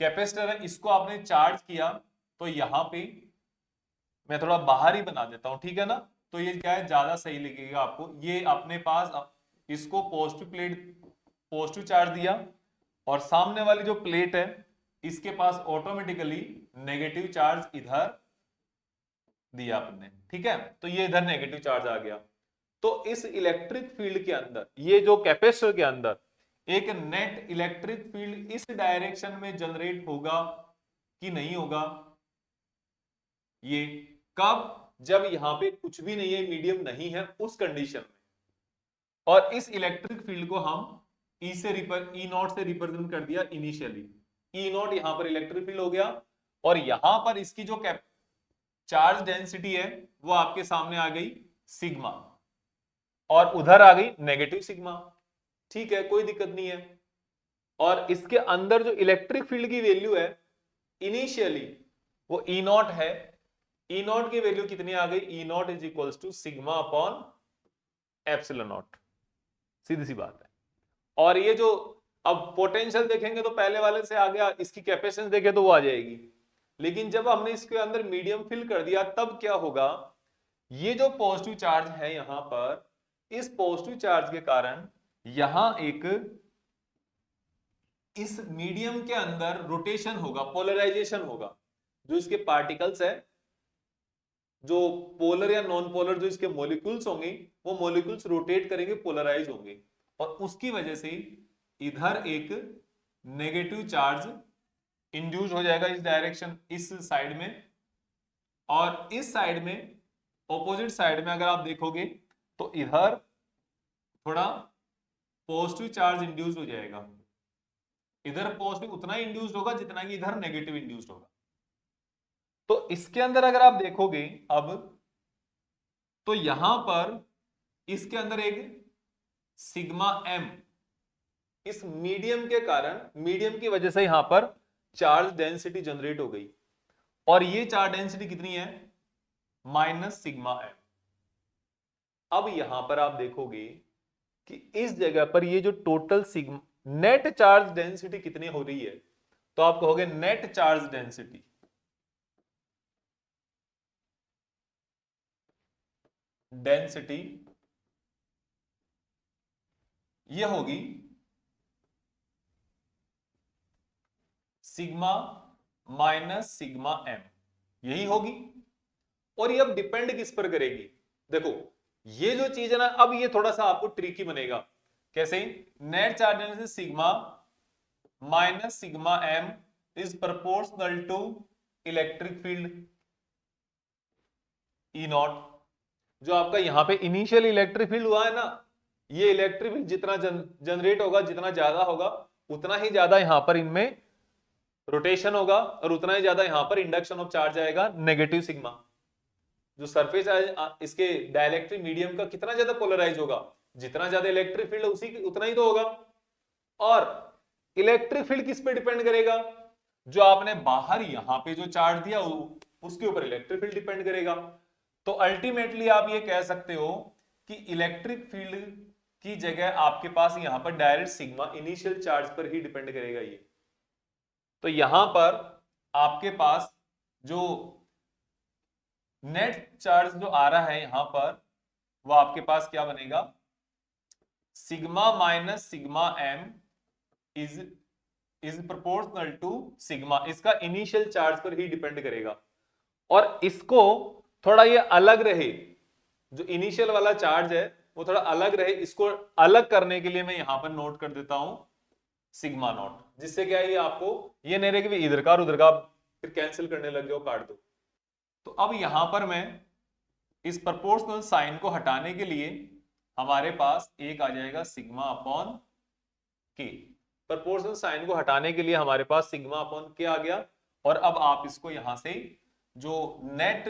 कैपेसिटर है, इसको आपने चार्ज किया तो यहां पे मैं थोड़ा बाहर ही बना देता हूं, ठीक है ना, तो ये क्या है ज्यादा सही लगेगा आपको। ये अपने पास इसको पॉजिटिव चार्ज दिया और सामने वाली जो प्लेट है इसके पास ऑटोमेटिकली नेगेटिव चार्ज इधर दिया आपने, ठीक है, तो ये इधर नेगेटिव चार्ज आ गया। तो इस इलेक्ट्रिक फील्ड के अंदर, ये जो कैपेसिटर के अंदर एक नेट इलेक्ट्रिक फील्ड इस डायरेक्शन में जनरेट होगा कि नहीं होगा, ये कब, जब यहां पे कुछ भी नहीं है, मीडियम नहीं है उस कंडीशन में। और इस इलेक्ट्रिक फील्ड को हम ई नॉट से रिप्रेजेंट कर दिया इनिशियली। ई नॉट यहां पर इलेक्ट्रिक फील्ड हो गया और यहां पर इसकी जो चार्ज डेंसिटी है वो आपके सामने आ गई सिग्मा, और उधर आ गई नेगेटिव सिग्मा, ठीक है, कोई दिक्कत नहीं है। और इसके अंदर जो इलेक्ट्रिक फील्ड की वैल्यू है इनिशियली वो ई नॉट है, ई नॉट की वैल्यू कितनी आ गई, E naught is equals to sigma upon epsilon naught, सीधी सी बात है। और ये जो अब पोटेंशियल देखेंगे तो पहले वाले से आ गया, इसकी कैपेसिटेंस देखे तो वो आ जाएगी, लेकिन जब हमने इसके अंदर मीडियम फिल कर दिया तब क्या होगा, ये जो पॉजिटिव चार्ज है यहां पर, इस पॉजिटिव चार्ज के कारण यहां एक इस मीडियम के अंदर रोटेशन होगा, पोलराइजेशन होगा। जो इसके पार्टिकल्स है, जो पोलर या नॉन पोलर जो इसके मॉलिक्यूल्स होंगे, वो मॉलिक्यूल्स रोटेट करेंगे, पोलराइज होंगे, और उसकी वजह से इधर एक नेगेटिव चार्ज इंड्यूस हो जाएगा इस डायरेक्शन, इस साइड में। और इस साइड में, ऑपोजिट साइड में अगर आप देखोगे तो इधर थोड़ा पॉजिटिव चार्ज इंड्यूस हो जाएगा, इधर पॉजिटिव उतना ही इंड्यूस्ड होगा जितना कि इधर नेगेटिव इंड्यूस्ड होगा। तो इसके अंदर अगर आप देखोगे अब, तो यहां पर इसके अंदर एक सिग्मा एम, इस मीडियम के कारण, मीडियम की वजह से यहां पर चार्ज डेंसिटी जनरेट हो गई, और ये चार्ज डेंसिटी कितनी है, माइनस सिग्मा एम। अब यहां पर आप देखोगे कि इस जगह पर ये जो total sigma net charge density कितनी हो रही है, तो आप कहोगे नेट चार्ज डेंसिटी, ये होगी सिग्मा माइनस सिग्मा एम, यही होगी। और ये अब डिपेंड किस पर करेगी, देखो ये जो चीज है ना, अब ये थोड़ा सा आपको ट्रिकी बनेगा। कैसे, net charge density sigma minus sigma M is proportional to electric field E not. जो आपका यहां पे इनिशियल इलेक्ट्रिक फील्ड हुआ है ना, ये इलेक्ट्रिक फील्ड जितना जनरेट होगा, जितना ज्यादा होगा, उतना ही ज्यादा यहां पर इनमें रोटेशन होगा, और उतना ही ज्यादा यहां पर इंडक्शन ऑफ चार्ज आएगा नेगेटिव सिग्मा। जो सरफेस इसके डाइलेक्ट्रिक मीडियम का कितना ज्यादा पोलराइज होगा, जितना ज्यादा इलेक्ट्रिक फील्ड उसी उतना ही तो होगा। और इलेक्ट्रिक फील्ड किस पे डिपेंड करेगा, जो आपने बाहर यहां पे जो चार्ज दिया उसके ऊपर इलेक्ट्रिक फील्ड डिपेंड करेगा। तो अल्टीमेटली आप ये कह सकते हो कि इलेक्ट्रिक फील्ड की जगह आपके पास यहां पर डायरेक्ट सिग्मा इनिशियल चार्ज पर ही डिपेंड करेगा ये। तो यहां पर आपके पास जो नेट चार्ज जो आ रहा है यहां पर, वो आपके पास क्या बनेगा, sigma minus sigma M is proportional to sigma, इसका इनिशियल चार्ज पर ही डिपेंड करेगा। और इसको थोड़ा ये अलग रहे, जो इनिशियल वाला चार्ज है वो थोड़ा अलग रहे, इसको अलग करने के लिए मैं यहां पर नोट कर देता हूं सिग्मा नॉट, जिससे क्या है ये आपको ये नहीं रहे कि इधर का और उधर का फिर कैंसिल करने लग जाओ, काट दो। तो अब यहां पर मैं इस प्रोपोर्शनल साइन को हटाने के लिए हमारे पास एक आ जाएगा सिग्मा अपॉन के। प्रोपोर्शनल साइन को हटाने के लिए हमारे पास सिग्मा अपॉन के आ गया। और अब आप इसको यहां से जो नेट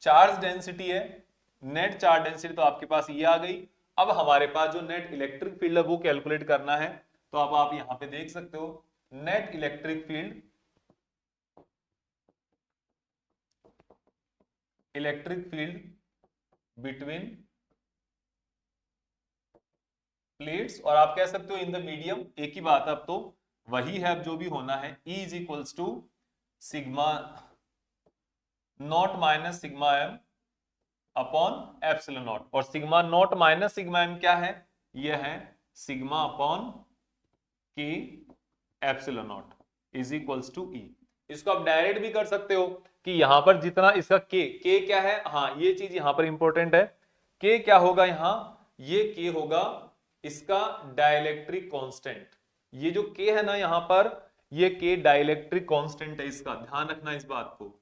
चार्ज डेंसिटी है, नेट चार्ज डेंसिटी तो आपके पास ये आ गई। अब हमारे पास जो नेट इलेक्ट्रिक फील्ड है वो कैलकुलेट करना है। तो अब आप यहां पे देख सकते हो net electric field, between plates, और आप कह सकते हो इन द मीडियम, एक ही बात है अब तो, वही है अब जो भी होना है, E is equals to sigma naught minus sigma M upon epsilon not. और sigma naught minus sigma M क्या है, यह है sigma upon K epsilon naught is equals to E. इसको आप डायरेक्ट भी कर सकते हो कि यहां पर जितना इसका के क्या है, हाँ ये चीज यहां पर इंपॉर्टेंट है। के क्या होगा यहां, ये के होगा इसका डाइलेक्ट्रिक कांस्टेंट। ये जो के है ना यहां पर, ये के डाइलेक्ट्रिक कांस्टेंट है, इसका ध्यान रखना इस बात को।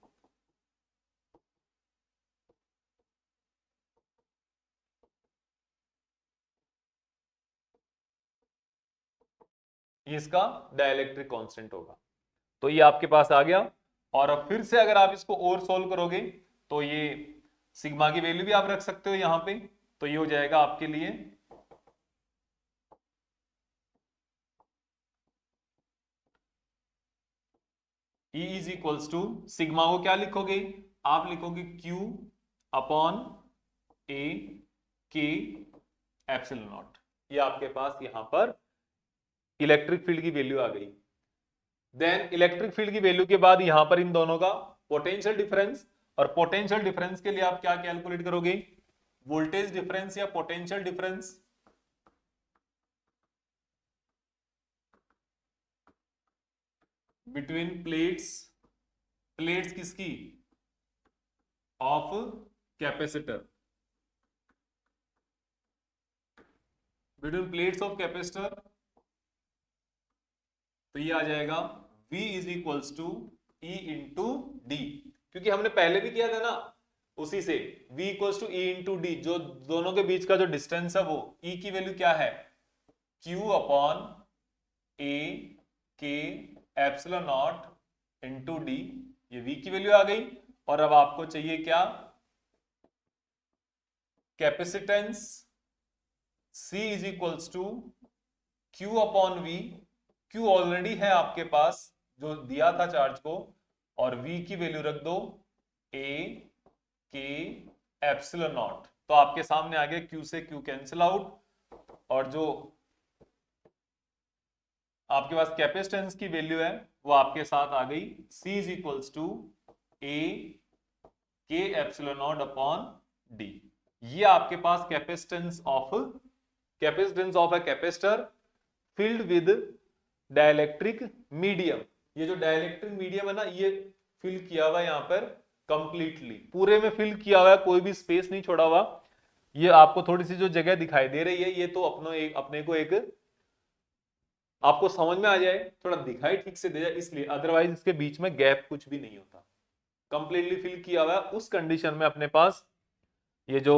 ये इसका डाइलेक्ट्रिक कांस्टेंट होगा। तो ये आपके पास आ गया। और अब फिर से अगर आप इसको और सोल्व करोगे तो ये सिग्मा की वैल्यू भी आप रख सकते हो यहां पे। तो ये हो जाएगा आपके लिए E is equals to, sigma को क्या लिखोगे, आप लिखोगे Q upon A K epsilon naught. ये आपके पास यहां पर इलेक्ट्रिक फील्ड की वैल्यू आ गई। देन इलेक्ट्रिक फील्ड की वैल्यू के बाद यहां पर इन दोनों का पोटेंशियल डिफरेंस, और पोटेंशियल डिफरेंस के लिए आप क्या कैलकुलेट करोगे, वोल्टेज डिफरेंस या potential difference between plates, plates किसकी, of capacitor, between plates of capacitor. तो ये आ जाएगा V is equals to E into D, क्योंकि हमने पहले भी किया था ना उसी से, V equals to E into D, जो दोनों के बीच का जो डिस्टेंस है वो E की वैल्यू क्या है, Q upon A K epsilon not into D. ये V की वैल्यू आ गई। और अब आपको चाहिए क्या, capacitance C is equals to Q upon V। Q already है आपके पास जो दिया था चार्ज को, और V की वैल्यू रख दो A के एप्सिलॉन नॉट। तो आपके सामने आ गया Q से Q कैंसिल आउट, और जो आपके पास कैपेसिटेंस की वैल्यू है वो आपके साथ आ गई, C is equals to A K epsilon not upon D. ये आपके पास capacitance of a capacitor filled with dielectric medium. ये जो डाइलेक्ट्रिक मीडियम है ना, ये फिल किया हुआ है यहाँ पर कंप्लीटली, पूरे में फिल किया हुआ है, कोई भी स्पेस नहीं छोड़ा हुआ। ये आपको थोड़ी सी जो जगह दिखाई दे रही है, ये तो अपने को एक आपको समझ में आ जाए, थोड़ा दिखाई ठीक से दे जाए इसलिए, अदरवाइज इसके बीच में गैप कुछ भी नहीं होता, कंप्लीटली फिल किया हुआ है। उस कंडीशन में अपने पास ये जो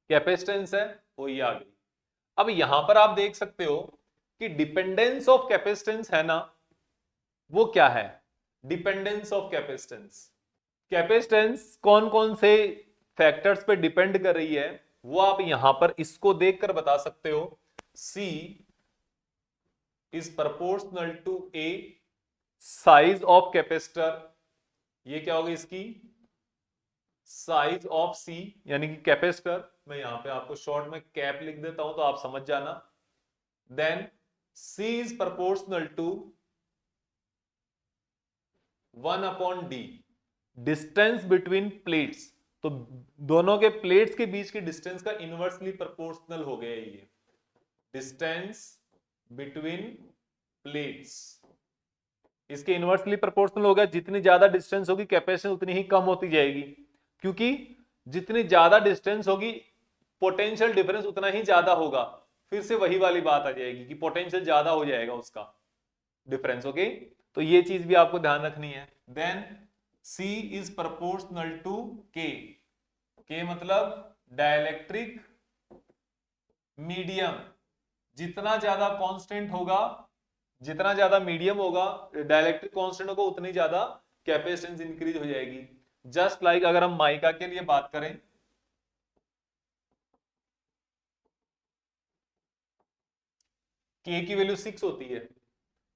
कैपेसिटेंस है वो ये आ गई। अब यहां पर आप देख सकते हो कि डिपेंडेंस ऑफ कैपेसिटेंस है ना, वो क्या है, डिपेंडेंस ऑफ कैपेसिटेंस। कैपेसिटेंस कौन कौन से फैक्टर्स पे डिपेंड कर रही है, वो आप यहां पर इसको देखकर बता सकते हो। C is proportional to A size of capacitor. ये क्या होगी इसकी साइज ऑफ C, यानी कि कैपेसिटर। मैं यहां पे आपको शॉर्ट में कैप लिख देता हूं तो आप समझ जाना। Then C is proportional to 1 upon D, distance between plates. तो दोनों के प्लेट्स के बीच की डिस्टेंस का इनवर्सली प्रोपोर्शनल हो गया ये डिस्टेंस बिटवीन प्लेट्स, इसके इनवर्सली प्रोपोर्शनल हो गया। जितनी ज्यादा डिस्टेंस होगी कैपेसिटेंस उतनी ही कम होती जाएगी, क्योंकि जितनी ज्यादा डिस्टेंस होगी पोटेंशियल डिफरेंस उतना ही ज्यादा होगा। फिर से वही वाली बात आ जाएगी कि पोटेंशियल ज्यादा हो जाएगा उसका डिफरेंस। ओके, तो ये चीज भी आपको ध्यान रखनी है। Then C is proportional to K, K मतलब डाइलेक्ट्रिक मीडियम। जितना ज्यादा कांस्टेंट होगा, जितना ज्यादा मीडियम होगा डाइलेक्ट्रिक कांस्टेंट होगा, उतनी ज्यादा कैपेसिटेंस इंक्रीज हो जाएगी। जस्ट लाइक अगर हम माइका के लिए बात करें, K की वैल्यू 6 होती है।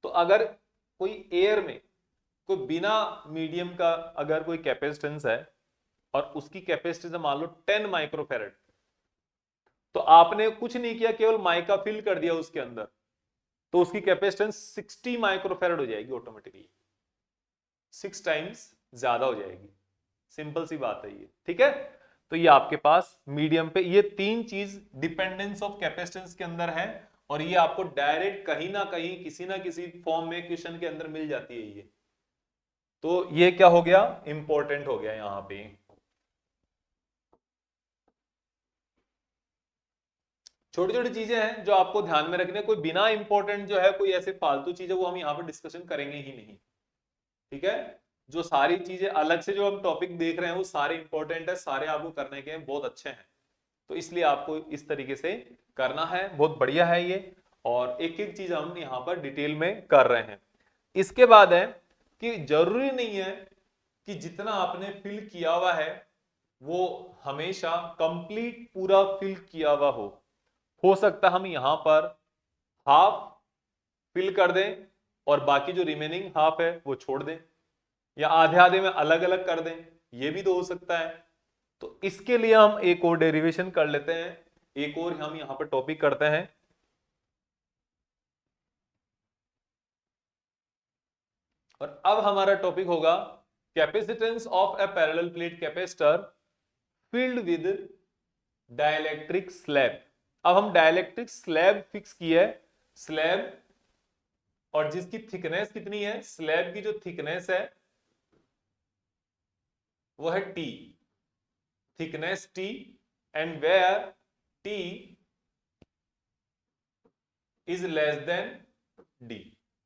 तो अगर कोई एयर में कोई बिना मीडियम का अगर कोई कैपेसिटेंस है और उसकी कैपेसिटेंस मान लो 10 माइक्रोफैरड, तो आपने कुछ नहीं किया, केवल माइका फिल कर दिया उसके अंदर, तो उसकी कैपेसिटेंस 60 माइक्रोफैरड हो जाएगी ऑटोमेटिकली, 6 टाइम्स ज्यादा हो जाएगी। सिंपल सी बात है ये, ठीक है। तो ये आपके पास मीडियम पे ये तीन चीज डिपेंडेंस ऑफ कैपेसिटेंस के अंदर है, और ये आपको डायरेक्ट कहीं ना कहीं किसी ना किसी फॉर्म में क्वेश्चन के अंदर मिल जाती है ये। तो ये क्या हो गया, इंपॉर्टेंट हो गया यहां पे। छोटी छोटी चीजें हैं जो आपको ध्यान में रखने, कोई बिना इंपॉर्टेंट जो है कोई ऐसे फालतू चीजें वो हम यहाँ पे डिस्कशन करेंगे ही नहीं, ठीक है। जो सारी चीजें अलग से जो हम टॉपिक देख रहे हैं वो सारे इंपॉर्टेंट है, सारे आपको करने के हैं, बहुत अच्छे हैं। तो इसलिए आपको इस तरीके से करना है, बहुत बढ़िया है ये। और एक एक चीज हम यहाँ पर डिटेल में कर रहे हैं। इसके बाद है कि जरूरी नहीं है कि जितना आपने फिल किया हुआ है वो हमेशा कंप्लीट पूरा फिल किया हुआ हो सकता हम यहां पर हाफ फिल कर दें और बाकी जो रिमेनिंग हाफ है वो छोड़ दें, या आधे आधे में अलग अलग कर दें, ये भी तो हो सकता है। तो इसके लिए हम एक और डेरिवेशन कर लेते हैं, एक और हम यहां पर टॉपिक करते हैं। और अब हमारा टॉपिक होगा capacitance of A parallel plate capacitor filled with dielectric slab. अब हम डाइलेक्ट्रिक स्लैब फिक्स किया है, स्लैब, और जिसकी थिकनेस कितनी है, स्लैब की जो थिकनेस है वो है T, thickness T, and where T is less than D.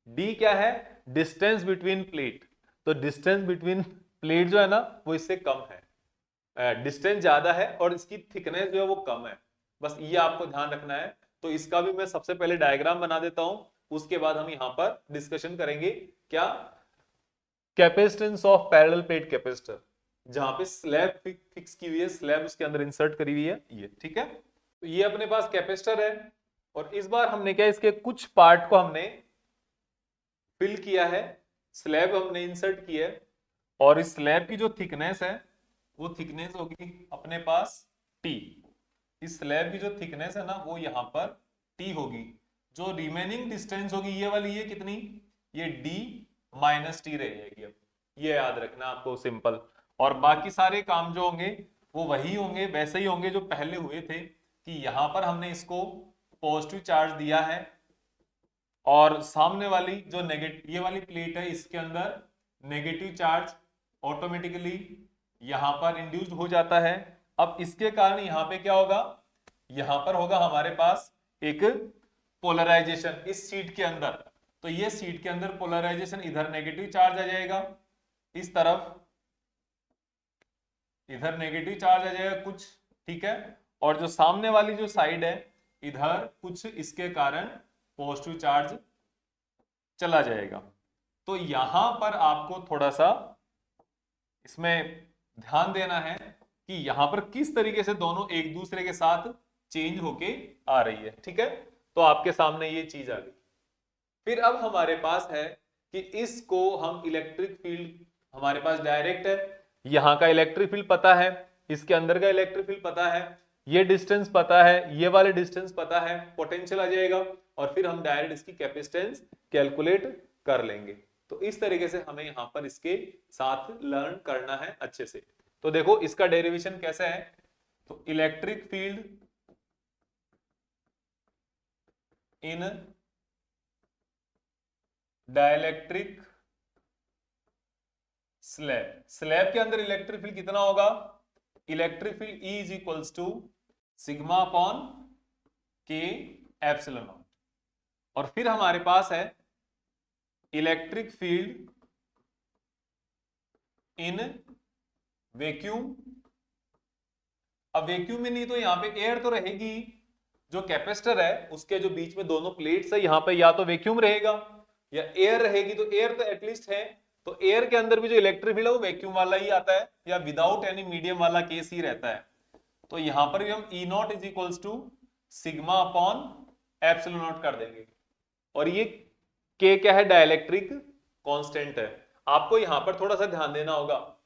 D क्या है, डिस्टेंस बिटवीन प्लेट। तो डिस्टेंस बिटवीन प्लेट जो है ना वो इससे कम है, डिस्टेंस ज्यादा है और इसकी थिकनेस जो है वो कम है, बस ये आपको ध्यान रखना है। तो इसका भी मैं सबसे पहले डायग्राम बना देता हूं, उसके बाद हम यहां पर डिस्कशन करेंगे क्या, capacitance of parallel plate capacitor, जहां पे स्लैब फिक्स की हुई है, स्लैब उसके अंदर इंसर्ट करी हुई है ये, ठीक है। तो ये अपने पास कैपेसिटर है, और इस बार हमने क्या, इसके कुछ पार्ट को हमने फिल किया है, स्लैब हमने इंसर्ट किया है, और इस स्लैब की जो थिकनेस है वो थिकनेस होगी अपने पास टी। इस स्लैब की जो थिकनेस है ना वो यहां पर टी होगी। जो रिमेनिंग डिस्टेंस होगी ये वाली, ये कितनी, ये डी माइनस टी रहेगी। अब ये याद रखना आपको, सिंपल। और बाकी सारे काम जो होंगे वो वही होंगे, वैसे ही होंगे जो पहले हुए थे, कि यहां पर हमने इसको पॉजिटिव चार्ज दिया है, और सामने वाली जो नेगेटिव ये वाली प्लेट है इसके अंदर नेगेटिव चार्ज ऑटोमेटिकली यहां पर इंड्यूस्ड हो जाता है। अब इसके कारण यहां पे क्या होगा, यहां पर होगा हमारे पास एक पोलराइजेशन इस सीट के अंदर। तो ये सीट के अंदर पोलराइजेशन, इधर नेगेटिव चार्ज आ जाएगा इस तरफ, इधर नेगेटिव चार्ज आ जाएगा कुछ, ठीक है। और जो सामने वाली जो साइड है इधर कुछ इसके कारण पॉजिटिव चार्ज चला जाएगा। तो यहां पर आपको थोड़ा सा इसमें ध्यान देना है कि यहां पर किस तरीके से दोनों एक दूसरे के साथ चेंज होके आ रही है, ठीक है। तो आपके सामने ये चीज आ गई। फिर अब हमारे पास है कि इसको हम इलेक्ट्रिक फील्ड, हमारे पास डायरेक्ट है, यहां का इलेक्ट्रिक फील्ड पता है, इसके अंदर का इलेक्ट्रिक फील्ड पता है, ये डिस्टेंस पता है, ये वाले डिस्टेंस पता है, पोटेंशियल आ जाएगा, और फिर हम डायरेक्ट इसकी कैपेसिटेंस कैलकुलेट कर लेंगे। तो इस तरीके से हमें यहां पर इसके साथ लर्न करना है अच्छे से। तो देखो इसका डेरिवेशन कैसा है, तो electric field in dielectric slab, slab के अंदर इलेक्ट्रिक फील्ड कितना होगा, electric field E is equals to sigma upon K epsilon not. और फिर हमारे पास है इलेक्ट्रिक फील्ड इन वैक्यूम। अब वैक्यूम में नहीं तो यहां पे एयर तो रहेगी, जो कैपेसिटर है उसके जो बीच में दोनों प्लेट्स है यहां पे या तो वैक्यूम रहेगा या एयर रहेगी। तो एयर तो एटलीस्ट है, तो एयर के अंदर भी जो इलेक्ट्रिक फील्ड है वो वैक्यूम वाला ही आता है, या विदाउट एनी मीडियम वाला केस ही रहता है। तो यहां पर भी हम E naught is equals to sigma upon epsilon naught कर देंगे। और ये के क्या है, डाइलेक्ट्रिक कांस्टेंट है। आपको यहां पर थोड़ा सा ध्यान देना होगा,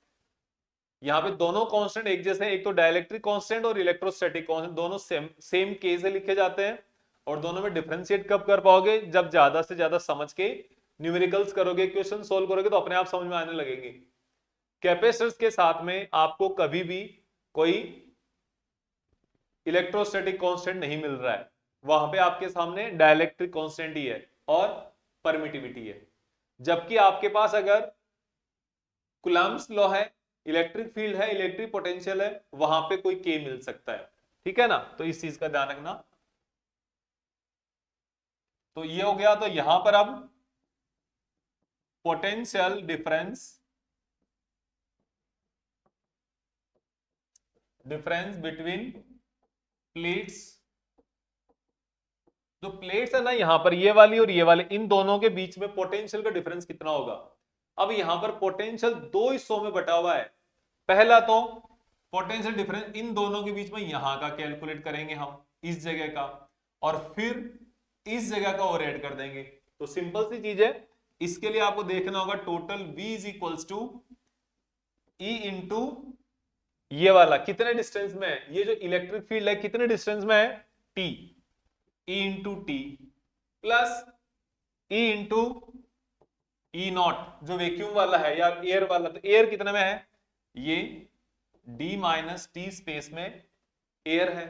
यहां पे दोनों कांस्टेंट एक जैसे हैं, एक तो डाइलेक्ट्रिक कांस्टेंट और इलेक्ट्रोस्टैटिक कांस्टेंट, दोनों सेम के से लिखे जाते हैं। और दोनों में डिफरेंशिएट कब कर पाओगे? जब ज्यादा से ज्यादा समझ के न्यूमेरिकल्स करोगे, क्वेश्चन सोल्व करोगे तो अपने आप समझ में आने लगेंगे। कैपेसिटर्स के साथ में आपको कभी भी कोई इलेक्ट्रोस्टैटिक कांस्टेंट नहीं मिल रहा है, वहां पे आपके सामने डाइलेक्ट्रिक कांस्टेंट ही है और परमिटिविटी है। जबकि आपके पास अगर कूलम्ब्स लॉ है, इलेक्ट्रिक फील्ड है, इलेक्ट्रिक पोटेंशियल है, वहां पे कोई के मिल सकता है। ठीक है ना, तो इस चीज का ध्यान रखना। तो ये हो गया। तो यहां पर अब पोटेंशियल डिफरेंस बिटवीन प्लेट्स, जो प्लेट्स है ना यहां पर, ये वाली और ये वाले, इन दोनों के बीच में पोटेंशियल का डिफरेंस कितना होगा? अब यहां पर पोटेंशियल दो हिस्सों में बटा हुआ है। पहला तो पोटेंशियल डिफरेंस इन दोनों के बीच में यहां का कैलकुलेट करेंगे हम, इस जगह का, और फिर इस जगह का और ऐड कर देंगे। तो सिंपल सी चीज है। इसके लिए आपको देखना होगा total V is equals to E into ये वाला कितने डिस्टेंस में है, ये जो इलेक्ट्रिक फील्ड है कितने डिस्टेंस में है, T, E into T plus E into E not जो वैक्यूम वाला है या एयर वाला, तो एयर कितने में है, ये D माइनस टी स्पेस में एयर है।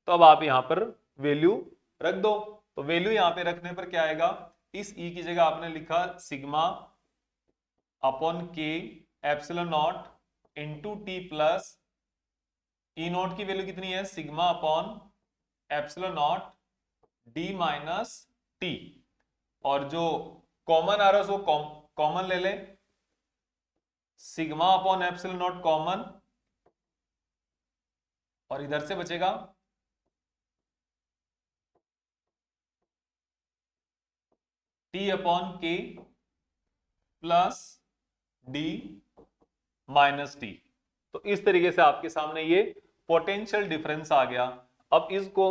तो अब आप यहां पर वैल्यू रख दो। तो वैल्यू यहां पे रखने पर क्या आएगा, इस E की जगह आपने लिखा sigma upon K epsilon not into T plus E not की वैल्यू कितनी है, sigma upon epsilon not D minus T, और जो कॉमन आ रहा है उसको कॉमन ले लें, sigma upon epsilon not common, और इधर से बचेगा टी अपॉन के प्लस डी माइनस टी। तो इस तरीके से आपके सामने ये पोटेंशियल डिफरेंस आ गया। अब इसको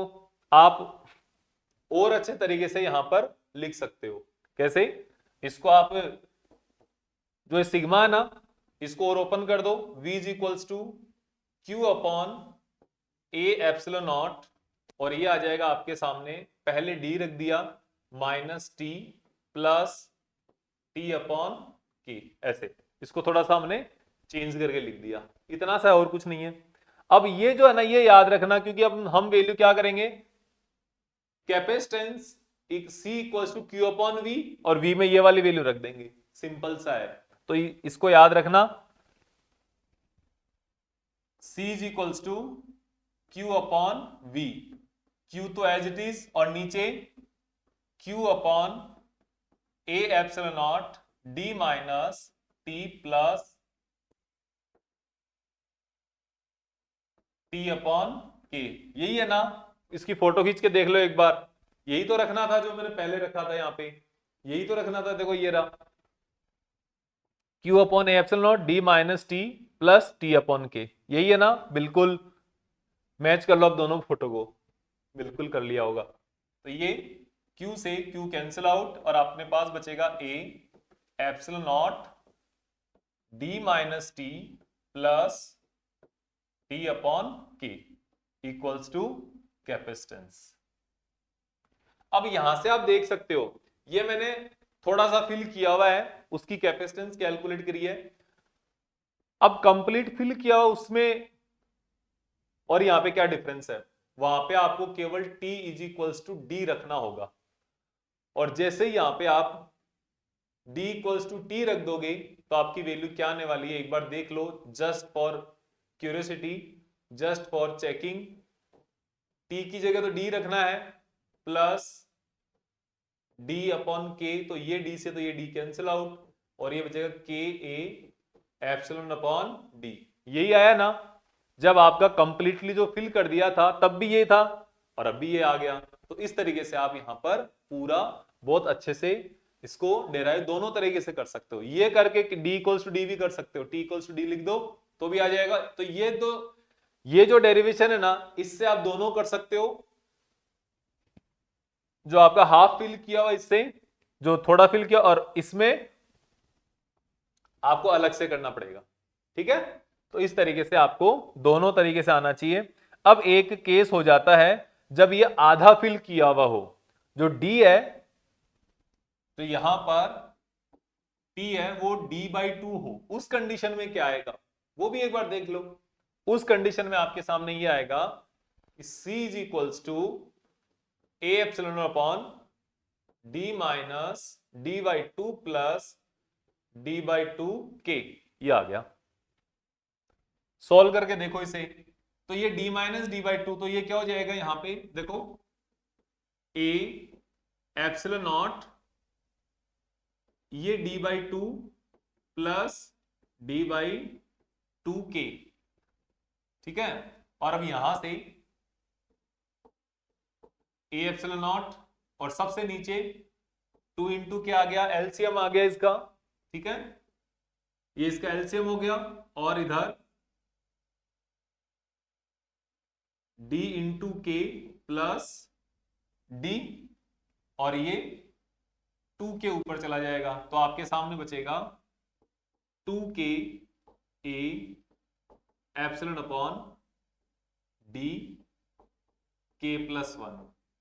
आप और अच्छे तरीके से यहां पर लिख सकते हो। कैसे? इसको आप जो सिग्मा है ना, इसको और ओपन कर दो, V is equals to Q upon A epsilon not, और ये आ जाएगा आपके सामने, पहले D रख दिया minus T plus T upon के, ऐसे इसको थोड़ा सा हमने चेंज करके लिख दिया, इतना सा, और कुछ नहीं है। अब ये जो है ना, ये याद रखना, क्योंकि अब हम वैल्यू क्या करेंगे, capacitance C equals to Q upon V, और V में ये वाली वैल्यू रख देंगे, सिंपल सा है। तो इसको याद रखना, C is equals to Q upon V, Q तो एज इट इज, और नीचे Q upon A epsilon not D minus T plus T upon K, यही है ना? इसकी फोटो खींच के देख लो एक बार, यही तो रखना था जो मैंने पहले रखा था यहाँ पे, यही तो रखना था। देखो ये रहा Q upon A epsilon not D minus T plus T upon K, यही है ना? बिल्कुल मैच कर लो अब दोनों फोटो को, बिल्कुल कर लिया होगा। तो ये Q से Q कैंसिल आउट, और अपने पास बचेगा A epsilon not D minus T plus T upon K equals to capacitance. अब यहां से आप देख सकते हो, ये मैंने थोड़ा सा फिल किया हुआ है, उसकी कैपेसिटेंस कैलकुलेट करी है। अब कंप्लीट फिल किया हुआ उसमें और यहां पे क्या डिफरेंस है, वहां पे आपको केवल T is equals to D रखना होगा, और जैसे ही यहां पे आप D इक्वल्स टू टी रख दोगे तो आपकी वैल्यू क्या आने वाली है, एक बार देख लो, just for curiosity, just for checking. T की जगह तो D रखना है प्लस D अपॉन K, तो ये D से तो ये D कैंसिल आउट, और ये बचेगा K A epsilon upon D। यही आया ना? जब आपका कंप्लीटली जो फिल कर दिया था तब भी ये था, और अब भी ये आ गया। तो इस तरीके से आप यहां पर पूरा बहुत अच्छे से इसको डेराइव दोनों तरीके से कर सकते हो। ये करके D इक्वल्स टू डी भी कर सकते हो, T इक्वल्स टू डी लिख दो तो भी आ जाएगा। तो ये जो डेरिवेशन है ना, इससे आप दोनों कर सकते हो, जो आपका हाफ फिल किया हुआ इससे, जो थोड़ा फिल किया, और इसमें आपको अलग से करना पड़ेगा। ठीक है? तो इस तरीके से आपको दोनों तरीके से आना चाहिए। अब एक केस हो जाता है जब ये आधा फिल किया हुआ हो, जो डी है तो यहां पर टी है वो d/2 हो, उस कंडीशन में क्या आएगा वो भी एक बार देख लो। उस कंडीशन में आपके सामने ये आएगा C is equals to A epsilon upon d minus d/2 plus d/2 k, ये आ गया। सॉल्व करके देखो इसे, तो ये d माइनस d/2, तो ये क्या हो जाएगा यहां पे देखो, a एप्सिलॉन नॉट ये d/2 प्लस d/2k, ठीक है। और अब यहां से a एप्सिलॉन नॉट और सबसे नीचे 2 इंटू क्या आ गया, एलसीएम आ गया इसका, ठीक है, ये इसका एलसीएम हो गया, और इधर d इंटू के प्लस डी, और ये 2 के ऊपर चला जाएगा, तो आपके सामने बचेगा 2k a epsilon upon D के प्लस 1।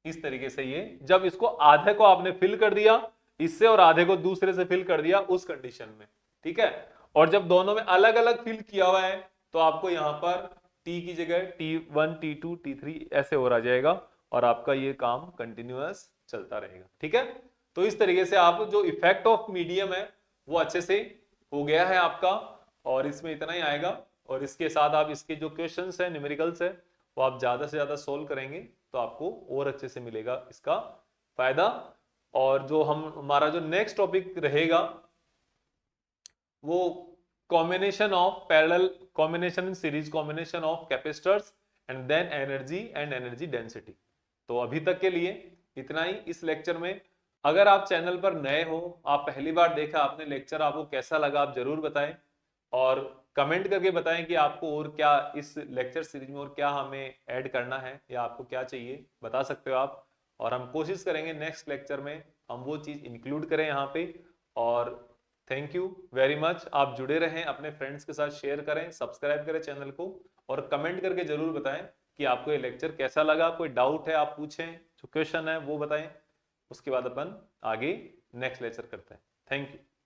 इस तरीके से ये, जब इसको आधे को आपने फिल कर दिया इससे और आधे को दूसरे से फिल कर दिया उस कंडीशन में, ठीक है। और जब दोनों में अलग अलग फिल किया हुआ है तो आपको यहां पर t की जगह t1 t2 t3 ऐसे हो रहा जाएगा, और आपका ये काम कंटिन्यूअस चलता रहेगा, ठीक है। तो इस तरीके से आप जो इफेक्ट ऑफ मीडियम है वो अच्छे से हो गया है आपका, और इसमें इतना ही आएगा। और इसके साथ आप इसके जो क्वेश्चंस है न्यूमेरिकल्स है वो आप ज्यादा से ज्यादा सोल्व करेंगे तो आपको और अच्छे से मिलेगा इसका फायदा। और जो हमारा जो नेक्स्ट टॉपिक रहेगा वो combination of parallel combination in series combination of capacitors and then energy and energy density. तो अभी तक के लिए इतना ही इस लेक्चर में। अगर आप चैनल पर नए हो, आप पहली बार देखा आपने लेक्चर, आपको कैसा लगा आप जरूर बताएं, और कमेंट करके बताएं कि आपको और क्या इस लेक्चर सीरीज में और क्या हमें ऐड करना है या आपको क्या चाहिए, बता सकते हो आप। और हम कोशिश करेंगे नेक्स्ट लेक्चर में हम वो चीज इंक्लूड करें यहाँ पे। और थैंक यू वेरी मच, आप जुड़े रहें, अपने फ्रेंड्स के साथ शेयर करें, सब्सक्राइब करें चैनल को, और कमेंट करके जरूर बताएं कि आपको ये लेक्चर कैसा लगा। कोई डाउट है आप पूछें, जो क्वेश्चन है वो बताएं, उसके बाद अपन आगे नेक्स्ट लेक्चर करते हैं। Thank you.